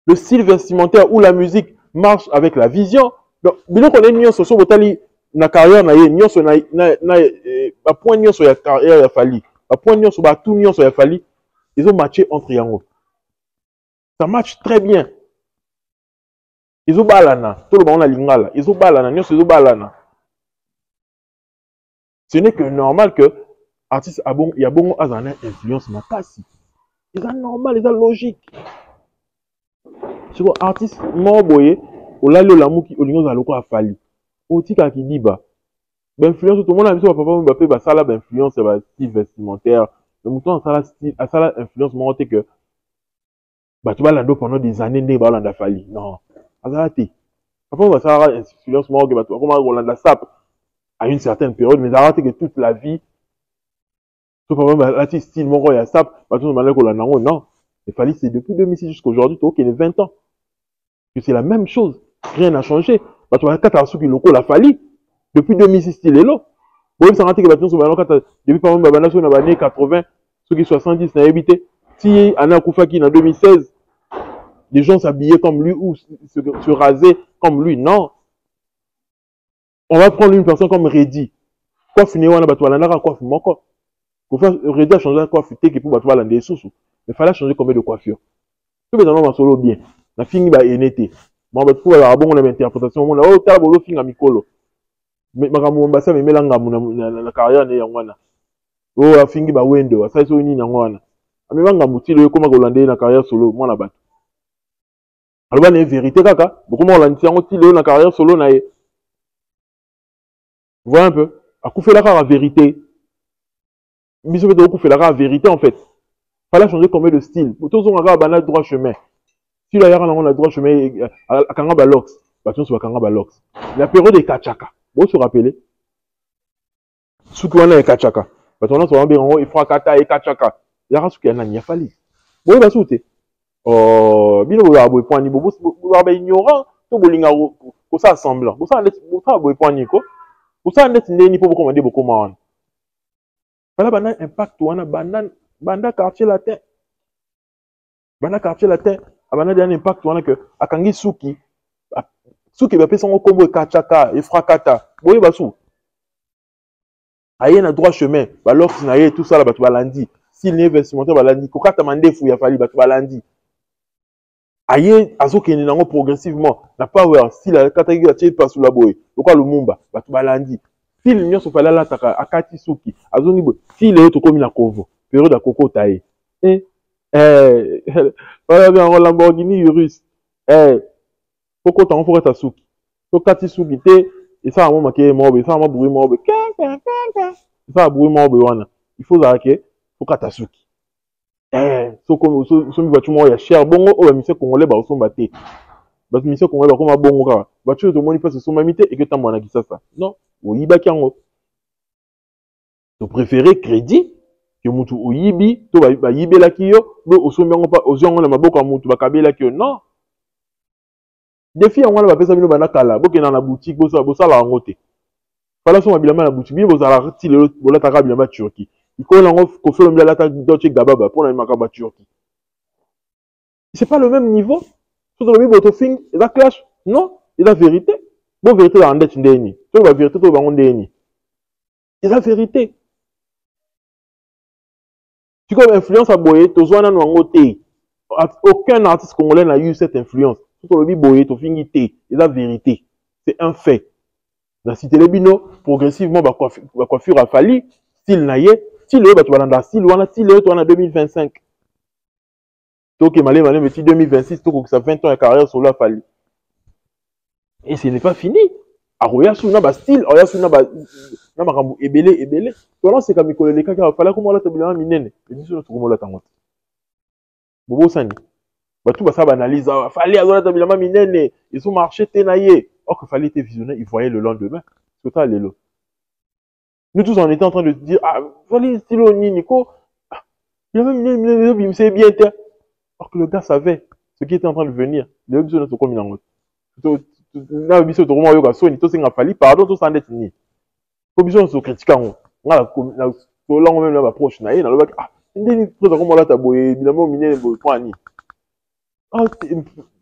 A: Le style vestimentaire ou la musique marche avec la vision. Donc, bien qu'on ait Nyonso so botali na carrière na ye Nyonso na ba point Nyonso ya carrière ya fali. Ba point Nyonso ba tout Nyonso ya fali. Ils ont matché entre yango. Ça match très bien. Ils ont balana. Tout le monde a lingala. Ils ont balana. Nyonso ils ont balana. Ce n'est que normal que artiste a bon, il y a bon azana influence na kasi. C'est normal, c'est logique. C'est quoi artiste mo boye olali olamuki olingo za loko afali. Otika ki diba. Ben influence tout le monde a vu ça papa Mbappé ba sala ba influence ba style vestimentaire. Le mouton sala style a sala influence mo te que bah tu vas l'ando pendant des années né ba landa fali. Non. Azati. Papa ba sala influence mo que ba tu comme Rolanda Sap à une certaine période mais arrêtez que toute la vie tout papa ba la style mo ya Sap ba tout malé ko landa non. Il fallait c'est depuis 2006 jusqu'à aujourd'hui OK les 20 ans. Que c'est la même chose, rien n'a changé. Bah tu vois quand tu as loko la fali depuis 2006 il est là. Bon ça rentre que baton sur quand depuis par exemple babana sur na année 80 ceux qui 70 na habité si Anna Koufaki en 2016 les gens s'habillaient comme lui ou se rasaient comme lui non. On va prendre une personne comme Reddy. Quoi finir on a bato la nara coiffe moko. Pour faire Reddy a changé la coiffe qui pour bato la des sous. Mais fallait changer combien de coiffure. Tout les gens solo bien. La fille va énété. Bon bah pour la bonne interprétation on a oh ta bolo finga mikolo. Mais makambo mbasa me melanga na carrière ne yangwana. Oh la fingi ba wendo, ça so ni nangwana. Amebanga mutilo koma kolande na carrière solo mwana bato. Alors ba vérité kaka, beaucoup mo landi yango tilo na carrière solo na ye. Voilà un peu. Akoufe la vérité. Biso beto akoufe la vérité en fait. Fallait changer combien de style. Pour tous on a banal droit chemin. Si la yara on a droit chemin à Kangaba Lox, baton sur Kangaba Lox. La période de Kachaka. Vous vous rappelez? Soukou wana e Kachaka. Baton on a bien il faut kata e Kachaka. Yara soukou yana nya fali. Vous ba souté. Oh, bino ba boy point ni bo ba ignorant to bolinga ko ça semblant. Bo ça boy point ni ko. Bo ça net ndeni po commander beaucoup man. Voilà bana impact wana banda quartier latin. Bana quartier latin. Abana un impact wana que akangi suki ba pesa ngo kombo Kachaka e frakata boye basu aye na droit chemin ba l'offre na ye tout ça là batu balandi s'il n'est vestimentaire balandi ko kata mandefu ya fali batu balandi aye azoke ni nango progressivement na power si la kata ki atie pas sous la boye lokwa lumumba batu balandi s'il nyonso fala la taka akati suki azongi bo s'il est to komi na kovo période ya kokota ye voilà bien en Lamborghini Urus pourquoi t'en ferais ta souki to kati souki te et ça a moment qui est mort ça a bruit mort ça a bruit mort wana il faut arrêter faut kata souki so comme so mi voiture mort ya cher bongo o ba mise congolais ba osomba te ba mise congolais ba koma bongo ka voiture to moni passe somba mité et que tambo na kisasa non oyiba kiango to préférer crédit que mutu oyibi to ba yibela kiyo bo osombi ngo pa ozongo na maboko ya mutu bakabela kiyo non défi on va pesa bino bana kala bokena na boutique bosala ngo te fala so mabilamba na boutique bino bozala ti lelo bolata ka bilamba Turquie ikola ngo ko felo mbila lata Dolce Gabbana pour na makaba Turquie c'est pas le même niveau tout le bibo to fing et la clash non et la vérité bon vérité en dette ndeni to ba vérité to bango ndeni et la vérité tu comme influence à boyer to zwana no ngo te aucun artiste congolais n'a eu cette influence. Tout le biboye, to finité, et la vérité. C'est un fait. La cité les bino, progressivement, va coiffure a fallu, style naïe, style le, tu vas dans style, ou style le, tu vas en 2025. Donc, malé, mais 2026, donc, ça 20 ans de carrière sur la fallu. Et ce n'est pas fini. Aroya sous na ba style, aroya sous na ba na makambu ebele. Tolon c'est comme Mikolo Leka qui fallait comment la tabila minene. Et nous sommes comment la tangote. Bobo sani. Ba tout ba ça analyse, fallait avoir la tabila minene. Ils sont marché tenaillé. Or que fallait être visionnaire, ils voyaient le lendemain. C'est ça les lots. Nous tous on était en train de dire ah fallait style ni Nico. Il avait minene, c'est bien. Or que le gars savait ce qui était en train de venir. Le gars sont comme il en na biso to koma yoka soni to singa fali pardon to sande tini ko biso so critique ngo ngala na to lango même na ba proche na ye na loba ah ndeni to koma la taboye bilamo minene bo twani ah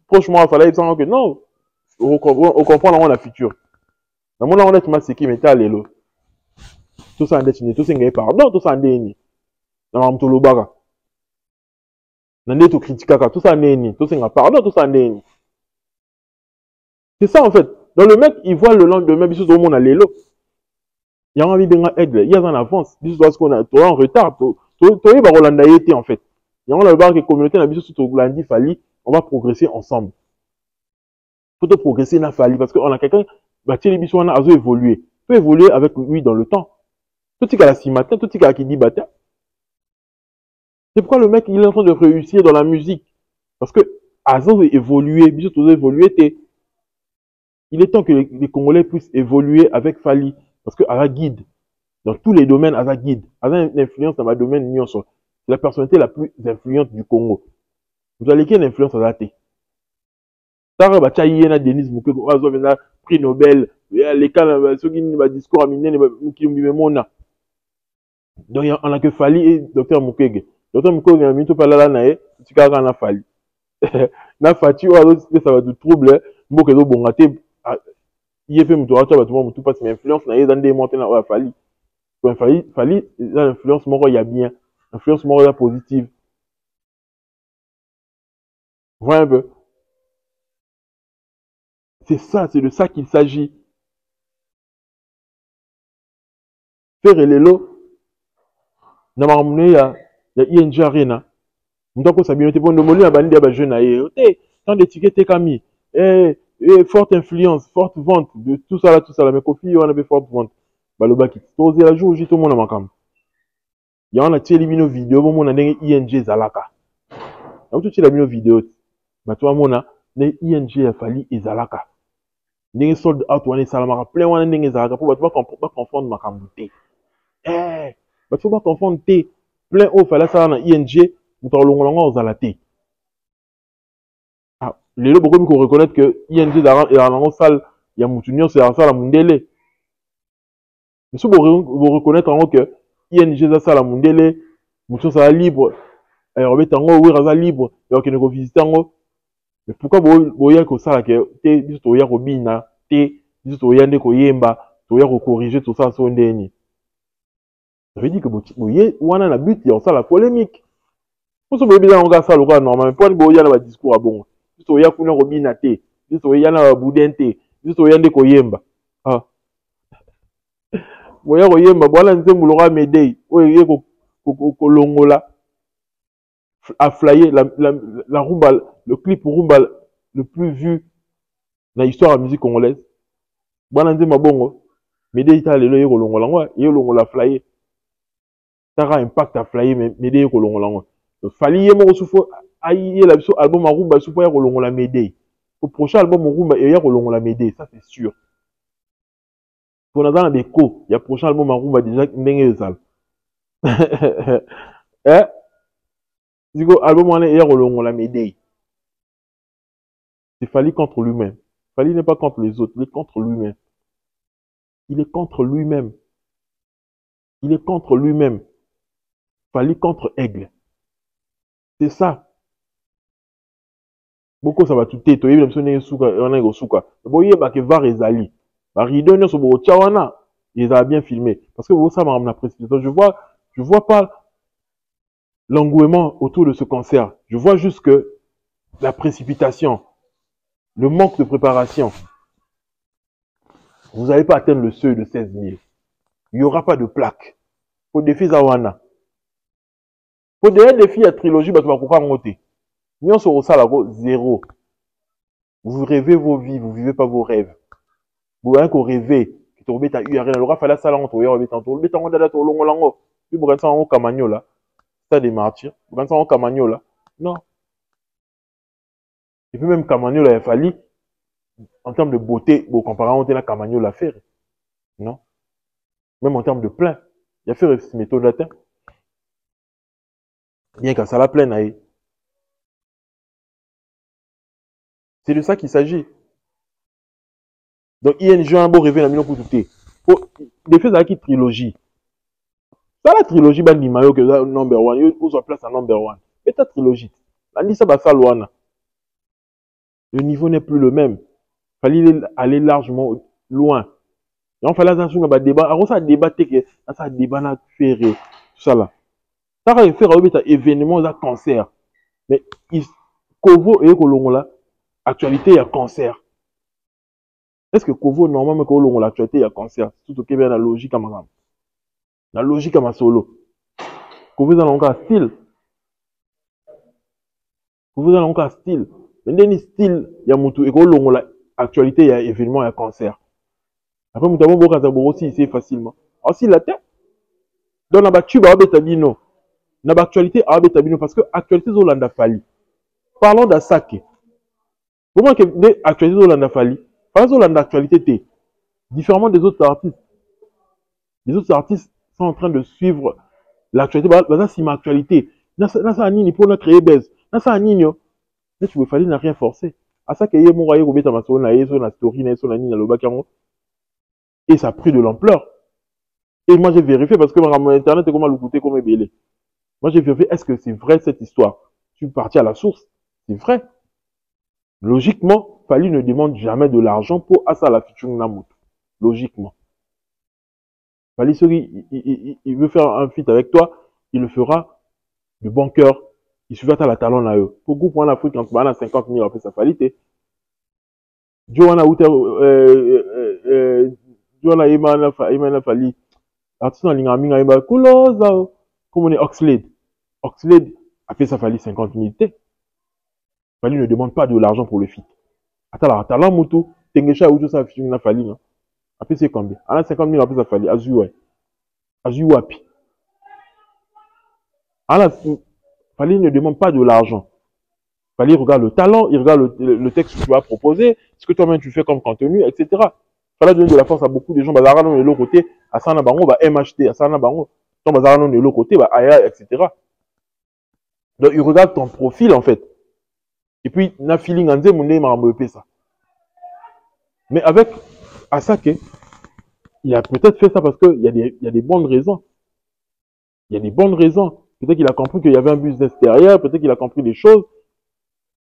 A: franchement il fallait dire que non on comprend la future na mona on est ma seki metal lelo to sande tini to singa pardon to sande ni na mamto lobaka na ndeto critique ka to sande ni to singa pardon to sande ni. C'est ça en fait. Donc le mec, il voit le lendemain, bisous tout le monde a l'élo. Il y a envie de aider, il y a en avance. Bisous parce qu'on a, toi en retard, toi y va Rolanda été en fait. Il y a un que communauté na bisous tout lundi fali, on va progresser ensemble. Faut te progresser na fali parce qu'on a quelqu'un, bah tiens les bisous on a évolué. Peut évoluer avec lui dans le temps. Tout ce qu'il a la matin, tout ce qu'il a qui dit bâtard. C'est pourquoi le mec il est en train de réussir dans la musique parce que Azo veut évoluer, bisous tout évoluer t'es. Il est temps que les Congolais puissent évoluer avec Fali. Parce que Aza guide. Dans tous les domaines, Aza guide. Aza une influence dans ma domaine Nyonso. C'est la personnalité la plus influente du Congo. Vous allez quelle influence Aza te? Tara Bacha Yena Denis Mukwege, Azo Vena, prix Nobel, les cas, ceux qui n'ont discours à miner, qui ont mona. Donc on a que Fali et Dr Mukwege. Dr Mukwege, il a pas là, nae, tu carres na Fali. Na Fati, ça va de trouble, Mukwege Bongate. Il fait mon tour à tout passe mais influence n'a dans des montées na Fali. Fali l'influence moro y a bien, influence moro y a positive. Voilà un peu. C'est ça, c'est de ça qu'il s'agit. Faire les lots. Na marmone ya ING Arena. Ndako sabinote bon nomoli na bandi ya ba jeune aye. Tant d'étiquettes kami. Forte influence, forte vente, de tout ça là, mais Kofi, on avait forte vente. Balobaki, tosé la jour, j'ai tout le monde à ma cam. Il y a un télévino vidéo, mon année ING Zalaka. Donc, tu as mis une vidéo, mais toi, mon ING a fallu Zalaka. N'est sold out, on est salamara, plein, on est Zalaka, pour pas confondre ma cambouté. Faut pas confondre T, plein haut, fallait ça dans ING, nous t'en l'on Zalaté. Les gens beaucoup qu'on reconnaître que ING est en salle, il y a Moutounion, c'est en salle à Mundele. Mais si vous reconnaître en que ING est en salle à Mundele, Moutounion c'est libre, et Robert Tango, oui, c'est libre, et on peut visiter en haut. Mais pourquoi vous voyez que ça, que t'es, juste au yako bina, t'es, juste au yande ko yemba, au yako corriger tout ça, sur une ça veut dire que vous voyez, ou on a la but, il y a ça la polémique. Pour ce que vous voyez, on a ça, le cas normal, mais pour vous voyez, le discours à bon. Juste au yakuna robina te, juste au yana budente, juste au yande koyemba. Ah. Boya koyemba, voilà nzembo lora médaille. Oye ko longola a flyer la rumba, le clip rumba le plus vu dans l'histoire de la musique congolaise. Voilà nzembo bongo. Médaille ta lelo yeko longola ngwa, yeko longola flyer. Tara impact a flyer médaille yeko longola ngwa. Fali yemo souffo aïe la album Rumba souffo ya kolongo la médaille. Au prochain album Rumba ya kolongo la médaille, ça c'est sûr. Pour nous dans des co, il y a prochain album Rumba déjà ndenge sal. Digo album on ya kolongo la médaille. C'est Fali contre lui-même. Fali n'est pas contre les autres, il est contre lui-même. Il est contre lui-même. Il est contre lui-même. Fali contre Aigle. C'est ça. Beaucoup ça va tout této, il y a souka, on a souka. Vous voyez que var ezali. Baridonne sur bo tchawana, ils a bien filmé parce que vous ça m'a précipitation. Je vois pas l'engouement autour de ce concert. Je vois juste que la précipitation, le manque de préparation. Vous n'allez pas atteindre le seuil de 16 000. Il n'y aura pas de plaque. Pour défi Zawana. Pour des défis à trilogie, bah tu vas pas monter. Nyon sur ça là, zéro. Vous rêvez vos vies, vous vivez pas vos rêves. Boyan ko rêver. Qui te rebête à URL. Alors, fallait ça là, on te rebête en tout. Rebête en dada, to longo lango. Puis, vous ça en camagno là. Ça des martyrs. Vous ça en camagno là. Non. Et puis, même camagno là, il fallait, en termes de beauté, bon, comparant à la camagno l'a fait. Non. Même en termes de plein. Il a fait cette méthode là. Bien qu'à ça la plaine, aïe. C'est de ça qu'il s'agit. Donc, ING a un beau rêve dans le pour tout. Des faits avec une trilogie. Ça, la trilogie, ben, ni maillot que number one. Il pose en place un number one. Mais ta trilogie. La ni ça, bah, ça, loin. Le niveau n'est plus le même. Il fallait aller largement loin. Et on fallait un débat. Alors, ça, débat, ça, débat, na faire, tout ça là. Ça va faire un événement, un cancer. Mais, Kovo et Kolongo là, actualité, il y a cancer. Est-ce que Kovo, normalement, quand on a l'actualité, il y a cancer? Tout ok, bien la logique à ma la logique à ma solo. Kovo, dans un style. Kovo, dans un style. Mais dans le style, il y a Moutou, et quand on a l'actualité, il y a événement, il y a cancer. Après, Moutou, aussi, c'est facilement. Alors, si la tête, dans la batue, bah, bétabino. Dans l'actualité, ah, bétabino, parce que l'actualité, c'est Olanda Fali. Parlons d'Asake. Comment que l'actualité, c'est Olanda Fali? Parlons de l'actualité, différemment des autres artistes. Les autres artistes sont en train de suivre l'actualité. Ça, c'est ma actualité. Là, ça, c'est pour notre créer base. Là, ça, là, tu veux fallait n'a rien forcer. À ça qu'il y ait mon royaume, on met ma sur la story, sur la ligne, le bacaron. Et ça a pris de l'ampleur. Et moi, j'ai vérifié parce que mon internet est comment le coûter, comme belé. Moi, j'ai vérifié, est-ce que c'est vrai cette histoire? Je suis parti à la source. C'est vrai. Logiquement, Fally ne demande jamais de l'argent pour Asa la featuring Namut. Logiquement. Fally, il veut faire un feat avec toi, il le fera de bon cœur. Il suffit à la talon là. Pour pour en Afrique, quand on a 50 000 après sa qualité. Joanna Outer, Joanna Imana Fally. Artiste en ligne, Aminga Imba, Kuloza, comme on est Oxlade. Oxlade a fait sa Fally 50 000 T. Fally ne demande pas de l'argent pour le feat. Attends, talent Moutou, Tengesha ou tout ça, featuring na Fally, non? Après, c'est combien? On a 50 000 après ça Fally, Azu, ouais. Azu Wapi. Fally ne demande pas de l'argent. Fally regarde le talent, il regarde le texte que tu vas proposer, ce que toi-même tu fais comme contenu, etc. Fally donne de la force à beaucoup de gens, Bazara non de l'autre côté, à Sana Bango, bah MHT, à Sana Bango, ton Bazara non de l'autre côté, bah Aya, etc. Donc il regarde ton profil en fait. Et puis, na feeling en Moundé m'a ça. Mais avec Asake, il a peut-être fait ça parce qu'il y a des bonnes raisons. Il y a des bonnes raisons. Peut-être qu'il a compris qu'il y avait un business derrière, peut-être qu'il a compris des choses.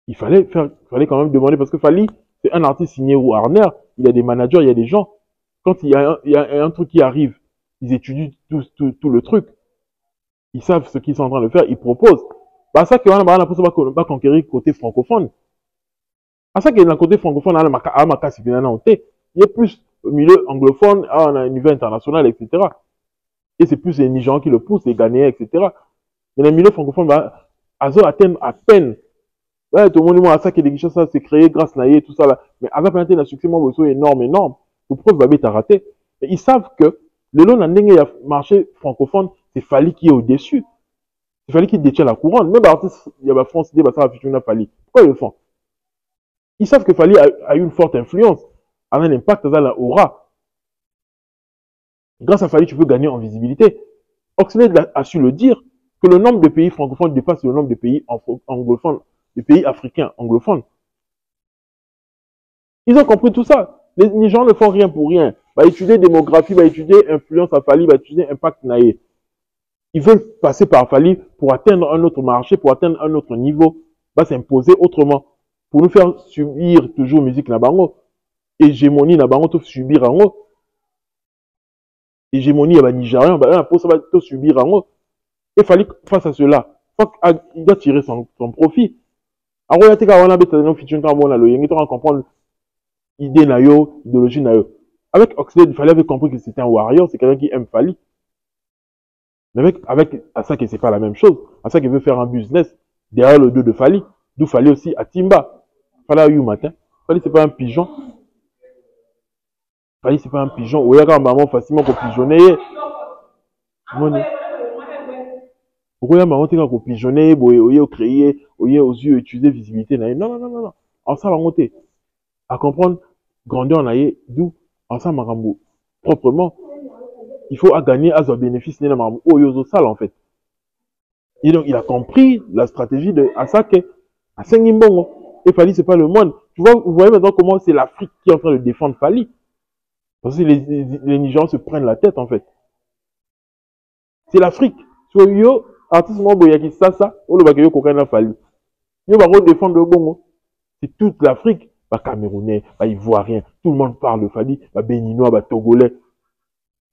A: Il fallait quand même demander, parce que Fally, c'est un artiste signé ou Warner, il y a des managers, il y a des gens. Quand il y a un truc qui arrive, ils étudient tout le truc. Ils savent ce qu'ils sont en train de faire, ils proposent. Bah, ça, on va conquérir côté francophone. À ça, que le côté francophone, il y a plus au milieu anglophone, on a un niveau international, etc. Et c'est plus les Nigérians qui le poussent, les Ghanéens, etc. Mais le milieu francophone va atteindre à peine. Ouais, tout le monde dit, à ça, que des choses, ça s'est créé grâce à tout ça, là. Mais avec un succès, moi, c'est énorme. Pour preuve, Babé t'a raté. Et ils savent que, le long d'un marché francophone, c'est Fally qui est au-dessus. C'est Fally qui détient la couronne. Même l'artiste, il y a France, ça va faire Fally. Pourquoi ils le font? Ils savent que Fally a eu une forte influence, a un impact dans la aura. Grâce à Fally, tu peux gagner en visibilité. Oxlade a su le dire, que le nombre de pays francophones dépasse le nombre de pays anglophones, des pays africains anglophones. Ils ont compris tout ça. Les gens ne font rien pour rien. Bah, étudier démographie, bah, étudier influence à Fally, bah, étudier impact naïe. Ils veulent passer par Fally pour atteindre un autre marché, pour atteindre un autre niveau, bah, s'imposer autrement. Pour nous faire subir toujours musique na bango. Hégémonie na bango, tout subir en haut. Hégémonie à Nigérian, bah, pour ça va tout subir en haut. Et Fally face à cela, il doit tirer son profit. Alors, il y a des gens qui ont featuring quand on a le yang, ils ont comprendre l'idée na yo, l'idéologie na yo. Avec Oxlade, il fallait avoir compris que c'était un warrior, c'est quelqu'un qui aime Fally. Mais avec Asake, c'est pas la même chose. Asake veut faire un business derrière le dos de Fally. D'où Fally aussi à Timba. Fally a eu matin. Fally, c'est pas un pigeon. Fali, c'est pas un pigeon. Oya, quand maman, facilement, qu'on pigeonner. Pourquoi maman, t'es qu'on pigeonner, oya, créer, oya, aux yeux, utiliser visibilité. Non, non, non, non, non. En ça, va monter. À comprendre, grandeur, d'où, en ça, marambo. Proprement. Il faut à gagner, à ce bénéfice, n'est marambo. Oyo, sale, en fait. Et donc, il a compris la stratégie de Asake, à Sengimbongo. Et Fali, c'est pas le monde. Tu vois, vous voyez maintenant comment c'est l'Afrique qui est en train de défendre Fali. Parce que les Nigérians se prennent la tête, en fait. C'est l'Afrique. So, yo, artiste Mambo Yaki Sasa, ou le Bakayo Kokana Fali. Yo, va défendre le Bongo. C'est toute l'Afrique. Bah, Camerounais, bah, Ivoirien, tout le monde parle de Fali, bah, Béninois, bah, Togolais.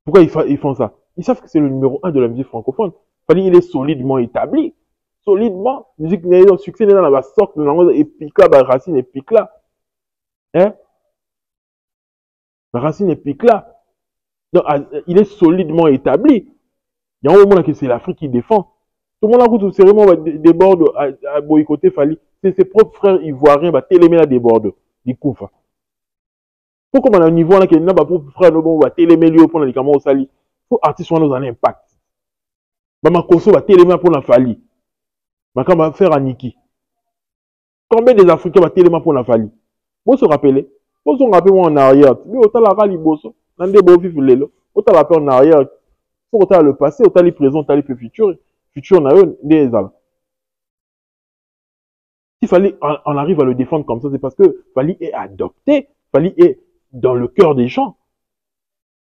A: Pourquoi ils font ça? Ils savent que c'est le numéro 1 de la musique francophone. Fali, il est solidement établi. Solidement. Musique n'est pas succès, n'est dans la sorte, et pique là, bah, racine et pique là. Hein? La racine est pique là. Donc, il est solidement établi. Il y a un moment que c'est l'Afrique qui défend. Tout le monde a goûté sérieusement déborde à boycotter Fali. C'est ses propres frères ivoiriens, bah, télémé la déborde. Du coup, faut comme à un niveau là, qu'il n'a pas pour frère, nous, bah, télémé lui pour les camarades au sali. Faut artiste soit dans un impact. Bah, ma conso, bah, télémé pour la Fali. Bah, quand va faire à Niki. Combien des Africains, bah, télémé pour la Fali? Vous se rappelez? Vous se rappelez, moi, en arrière. Mais autant la rali bosso. N'en débo fifulelo. Autant la paix en arrière. Faut autant le passé, autant le présent, autant le futur. Futur, n'a eu des al. S'il fallait, on arrive à le défendre comme ça, c'est parce que Fali est adopté. Fali est dans le cœur des gens.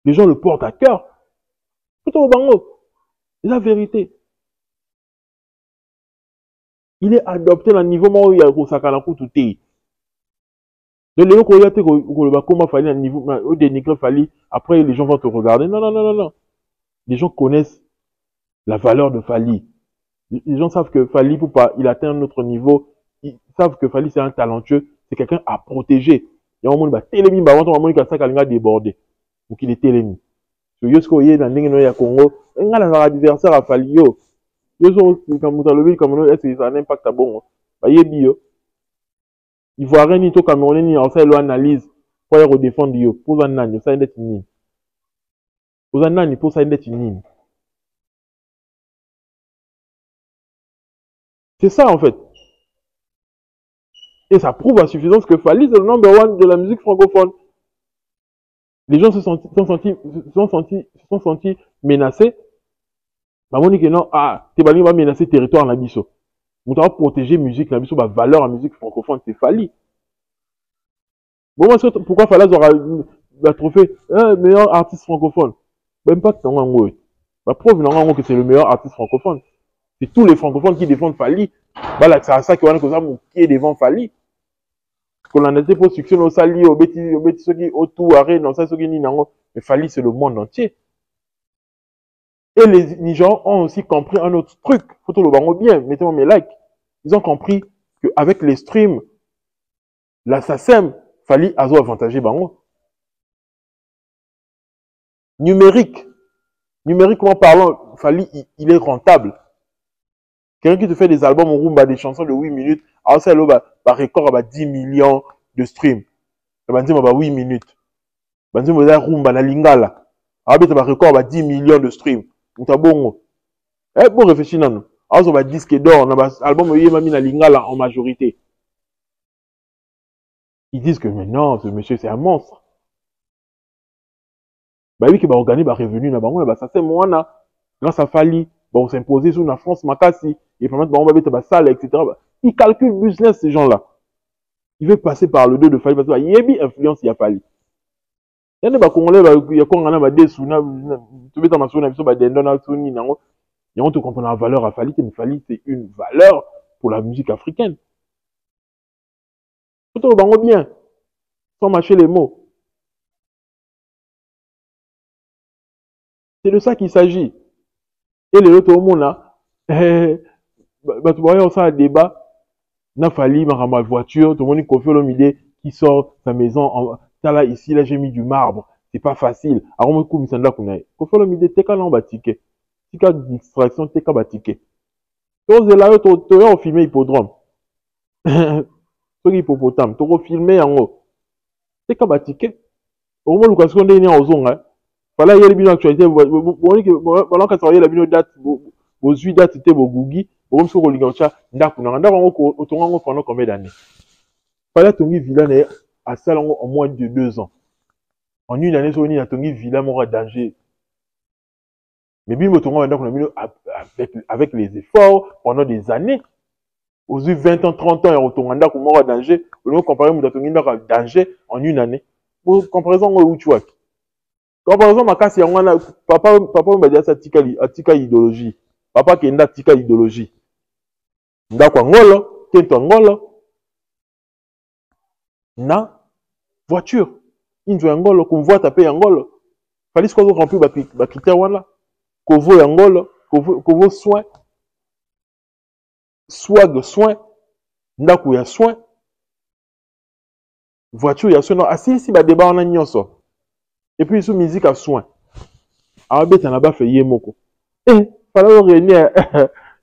A: Les gens le portent à cœur. Tout au bango. La vérité. Il est adopté dans le niveau où il y a Kosakanaku tout est. De l'élo koyate comment Fali à niveau au dénigrer Fali, après les gens vont te regarder. Non, non, non, non, non. Les gens connaissent la valeur de Fali. Les gens savent que Fali, pour pas, il atteint un autre niveau. Ils savent que Fali, c'est un talentueux. C'est quelqu'un à protéger. Il y a un moment, télémi, bah, on va ça quand débordé. Ou qu'il est télémi. So, yosko yé, dans l'Ingue, Congo, un adversaire à Fali, yo. Yosko, quand vous avez comme est-ce que ça a un impact à bon? Bah, yé, bio. Il voit rien ni tout Camerounais, ni en ça, il analyse. Pour y redéfendre, yo. Pour un an, ça, il est une. Pour un an, pour ça, il est une. C'est ça, en fait. Et ça prouve à suffisance que Fali, c'est le number one de la musique francophone. Les gens se sont sentis menacés. Bah, on dit que non, ah, t'es va menacer territoire en abisso. On doit protéger musique, l'abisso, bah, valeur en musique francophone, c'est Fali. Bon, moi, pourquoi Fali aura le trophée, meilleur artiste francophone? Même pas que t'en as un bah, preuve, non, que c'est le meilleur artiste francophone. C'est tous les francophones qui défendent Fali. Bah, là, c'est ça qui est devant Fali. Qu'on en était pour succès, au sali, au bêtis, ceux qui autour, arrêt, non, ça, ceux qui n'y n'ont mais Fali, c'est le monde entier. Et les Nigérians ont aussi compris un autre truc. Faut tout le bango bien, mettez-moi mes likes. Ils ont compris qu'avec les streams, la SACEM, Fali a avantagé bango. Numériquement parlant, Fali, il est rentable. Quelqu'un qui te fait des albums au rumba, des chansons de 8 minutes, alors ça, bah, record, bah, 10 millions de streams. Bah, 8 minutes. Bah, rumba, na lingala. Alors, bah, record, bah, 10 millions de streams. Donc, bon. Eh, bon, réfléchis, non. Alors, bah, disque d'or, on a album, il m'a mis na lingala en majorité. Ils disent que, mais non, ce monsieur, c'est un monstre. Bah, oui, que, bah, organiser, bah, revenu, bah, ça, c'est moi, là. Grâce à Fali, bah, on s'imposait sur la France, Makassi. Et permettre, bah, on va mettre, bah, salle, etc. Bah, ils calculent business, ces gens-là. Ils veulent passer par le dos de Fali, parce que, bah, il y a bien influence, il y a Fali. Il y a des Congolais, il y a Congolais, des Souna, tu veux t'en souvenir, des Donald Souni, et on te comprend la valeur à Fali, mais Fali, c'est une valeur pour la musique africaine. Tout le monde bien, sans mâcher les mots. C'est de ça qu'il s'agit. Et les autres au monde là, bah, tu vois, on a un débat, n'a Fali, ma voiture, tout le monde confie l'homme idée qui sort sa maison, là, ici, là, j'ai mis du marbre, c'est pas facile. Alors, on me coupe, ça confie l'homme idée, t'es qu'à l'embatiquer. Tika distraction, tika batike. Tous là, tu as filmé hippodrome. Ceux hippopotame, tu as filmé en haut. Tika batike. Au moment où le seconde est en zone, voilà, il y a les actualité. Voilà, quand il y a la date, vos 8 dates, c'était vos googies, vos hommes sont au Ligancha, d'accord, on pendant combien d'années? Fallait Tongi Villa à Salon en moins de 2 ans. En une année, on a Tongi Villa, mon danger. Mais bien, on a avec les efforts pendant des années. Aux 20 ans, 30 ans, on a un danger. On compare à danger en une année. Pour comparaison, où tu vois. Comparaison, ma casse, papa m'a dit ça, tika idéologie. Papa qui est tika idéologie. Ndakwa ngolo, kento ngolo. Na voiture. Une ngolo, qu'on voit taper ngolo. Fallait ce qu'on remplit ma critère là. Qu'on voit ngolo, qu'on voit soin. Swag soin. Ndaku ya soin. Voiture ya soin. Non, assis si ba débat on a nyonso. Et puis sous musique à soin. Alors bête en a fait yemoko. Fallait réunir.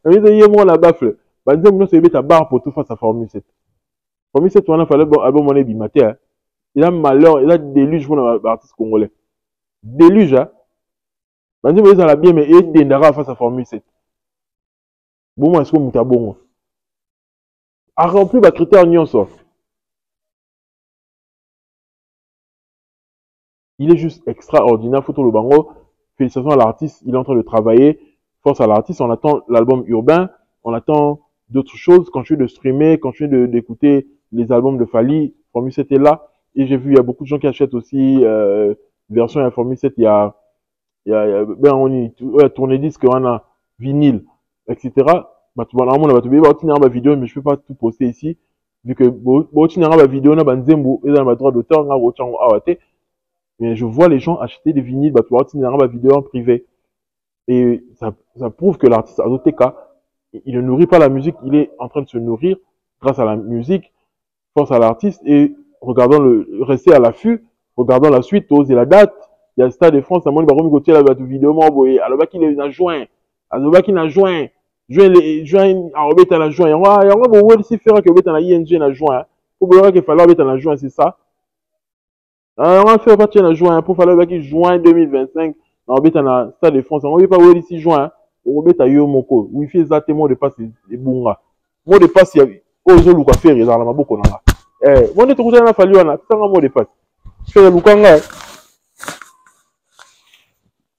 A: Yemoko la bafle. Bah disons nous c'est bête à barre pour tout face à Formule 7. Formule 7 on a fallu bon album on est bimaté. Il a malheur, il a déluge pour l'artiste congolais. Déluge hein. Bah disons ils a bien mais il dendara face à Formule 7. Bon moi est-ce que mutabongo. A rempli ba critère nyonso. Il est juste extraordinaire, photo le bango. Félicitations à l'artiste, il est en train de travailler. Force à l'artiste, on attend l'album urbain, on attend d'autres choses. Continue de streamer, continue d'écouter les albums de Fally. Formule 7 est là. Et j'ai vu, il y a beaucoup de gens qui achètent aussi version à Formule 7. Il y a on y tourné disque, on a vinyle, etc. Bah, normalement, on va te ma vidéo, mais je peux pas tout poster ici. Vu que, ma vidéo, on a banzembo, et dans ma droit d'auteur, on a mais je vois les gens acheter des vinyles, bah, pouvoir tenir ma vidéo en privé. Et ça prouve que l'artiste Azoteka, il ne nourrit pas la musique, il est en train de se nourrir grâce à la musique, force à l'artiste, et rester à l'affût, regardons la suite, oser la date. Il y a le Stade de France, à mon niveau, Gauthier, la vidéo, moi, boy, alors, qu'il est a juin, alors, qu'il a juin, alors, bête à la juin, on va aussi faire que bête à la ING, à juin, pour voir qu'il fallait bête à la juin, c'est ça. On va faire partie en juin, pour faire le juin 2025, on va mettre dans le Stade de France, on va pas voir ici juin, on va mettre à Yomoko, Wi-Fi exactement de passe et bunga. Mot de passe, il y a Ozo Luka faire dans la maboko nanga. Moi, on est fallu on a ça un mot de passe. Faire Lukanga.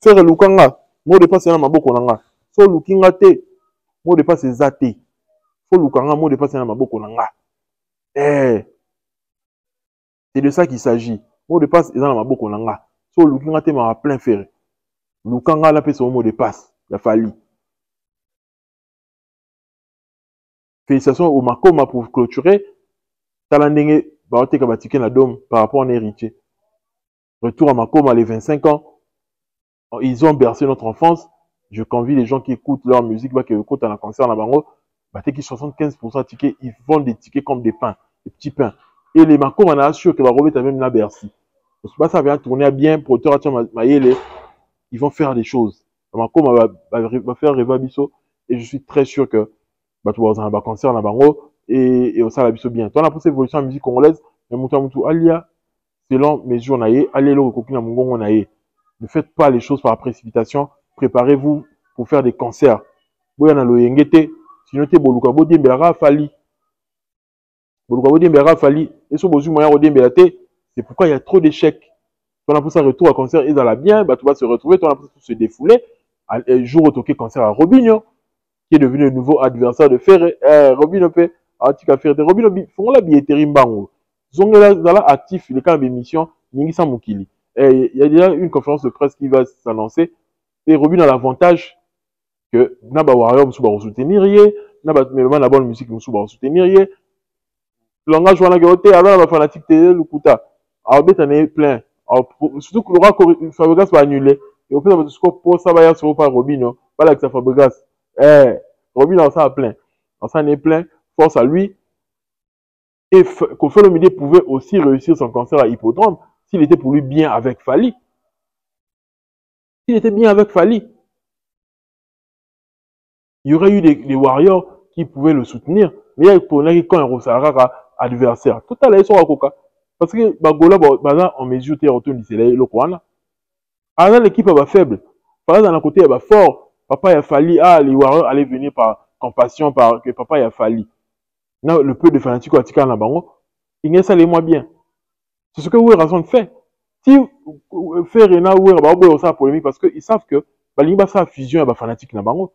A: Faire Lukanga, mot de passe dans la maboko nanga. So Lukinga te, mot de passe zate. Faut Lukanga, mot de passe dans la maboko nanga. C'est de ça qu'il s'agit. Mot de passe est dans la maboko nanga. So Lukinga te m'a plein ferré. Lukanga la son mot de passe. Il a fallu. Félicitations au Makoma pour clôturer. Talandenge Baote Kabatike na Dome par rapport à un héritier. Retour à Makoma les 25 ans. Ils ont bercé notre enfance. Je convie les gens qui écoutent leur musique, qui écoutent à la concert à Bango. Qui 75% de tickets, ils vendent des tickets comme des pains, des petits pains. Et les Makoma on a assuré que Barobe est même là Bercy. Ça vient tourner bien pour Mayele. Ils vont faire des choses. Makoma va faire Revabiso. Et je suis très sûr que tu vas avoir un concert à Bango et au Sala Biso bien. Toi, on a poussé l'évolution en musique congolaise, mais Moutou Alia, selon mes jours, allez le coquin à Mongongo naïe. Ne faites pas les choses par précipitation. Préparez-vous pour faire des concerts. Boyana lo yengete, sinon te boluka bodi mbera fali. Boluka bodi mbera fali. Et sur bozu moyen odi mbera te, c'est pourquoi il y a trop d'échecs. Toi, on a poussé un retour à concert, ils allaient bien, tu vas se retrouver, toi, on a poussé se défouler. Un jour, au toqué concert à Robinho, qui est devenu le nouveau adversaire de Ferré. Robinho peut, Robinho, font la billetterie mbango. Zongela, zala actif, il est quand même émission, Ningisa Mukili. Il y a déjà une conférence de presse qui va s'annoncer. Et Robinho a l'avantage que Naba Warrior va soutenir, Naba Melman la bonne musique va soutenir. Langage wana geote, alors la fanatique télé, le kuta. Alors, bête en est plein. Surtout que Laura Fabregas va annuler. Et au fait, on va score pour ça, va y sur par Robinho. Voilà que ça Fabregas. Robinho, on s'en a plein. On s'en est plein. Force à lui. Et Kofi Olomide pouvait aussi réussir son concert à Hippodrome s'il était pour lui bien avec Fally. S'il était bien avec Fally, il y aurait eu des Warriors qui pouvaient le soutenir. Mais il y a pour quand un Rosarara adversaire. Tout à l'heure, ils sont à Coca. Parce que Bagola, en mesure de retourner le Kwana. Alors l'équipe est faible. Par exemple, d'un côté, elle est fort. Papa, il a fallu, les Warriors allaient venir par compassion, par que papa, il a fallu. Non, le peu de fanatiques qui ont bango, il n'y a ça les moins bien. C'est ce que Ouérazon fait. Si faire Rena Ouérazon, ça polémique parce qu'ils savent que Balimba ça fusion avec fanatique na bango.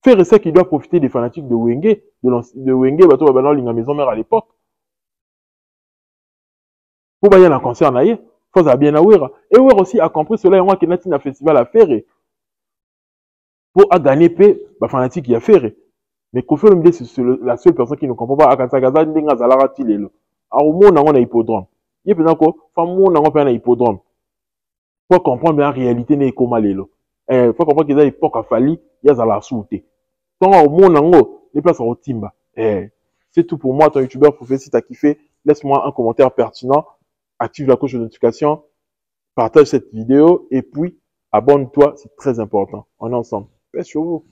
A: Faire c'est qu'il doit profiter des fanatiques de Wenge, de Wenge, bateau dans la maison mère à l'époque. Pour bailler un concert naïe, faut ça bien Ouéra. Et Ouéra aussi a compris cela et moi qui n'a un festival à faire. Pour gagner paix, fanatique qui a fait. Mais Kofi Olomide, c'est la seule personne qui ne comprend pas. Akansagaza ndenga zalara tilelo. Alors, au monde, on a hippodrome. Il y a peut-être quoi, on a un hippodrome. Pour comprendre bien la réalité, n'est comme lelo. Faut comprendre qu'il y a une époque à Fali, il y a la souté. Donc, au monde, les places au timba. C'est tout pour moi, ton youtubeur Prophet. Si tu as kiffé, laisse-moi un commentaire pertinent. Active la cloche de notification. Partage cette vidéo. Et puis, abonne-toi, c'est très important. On est ensemble. Paix sur vous.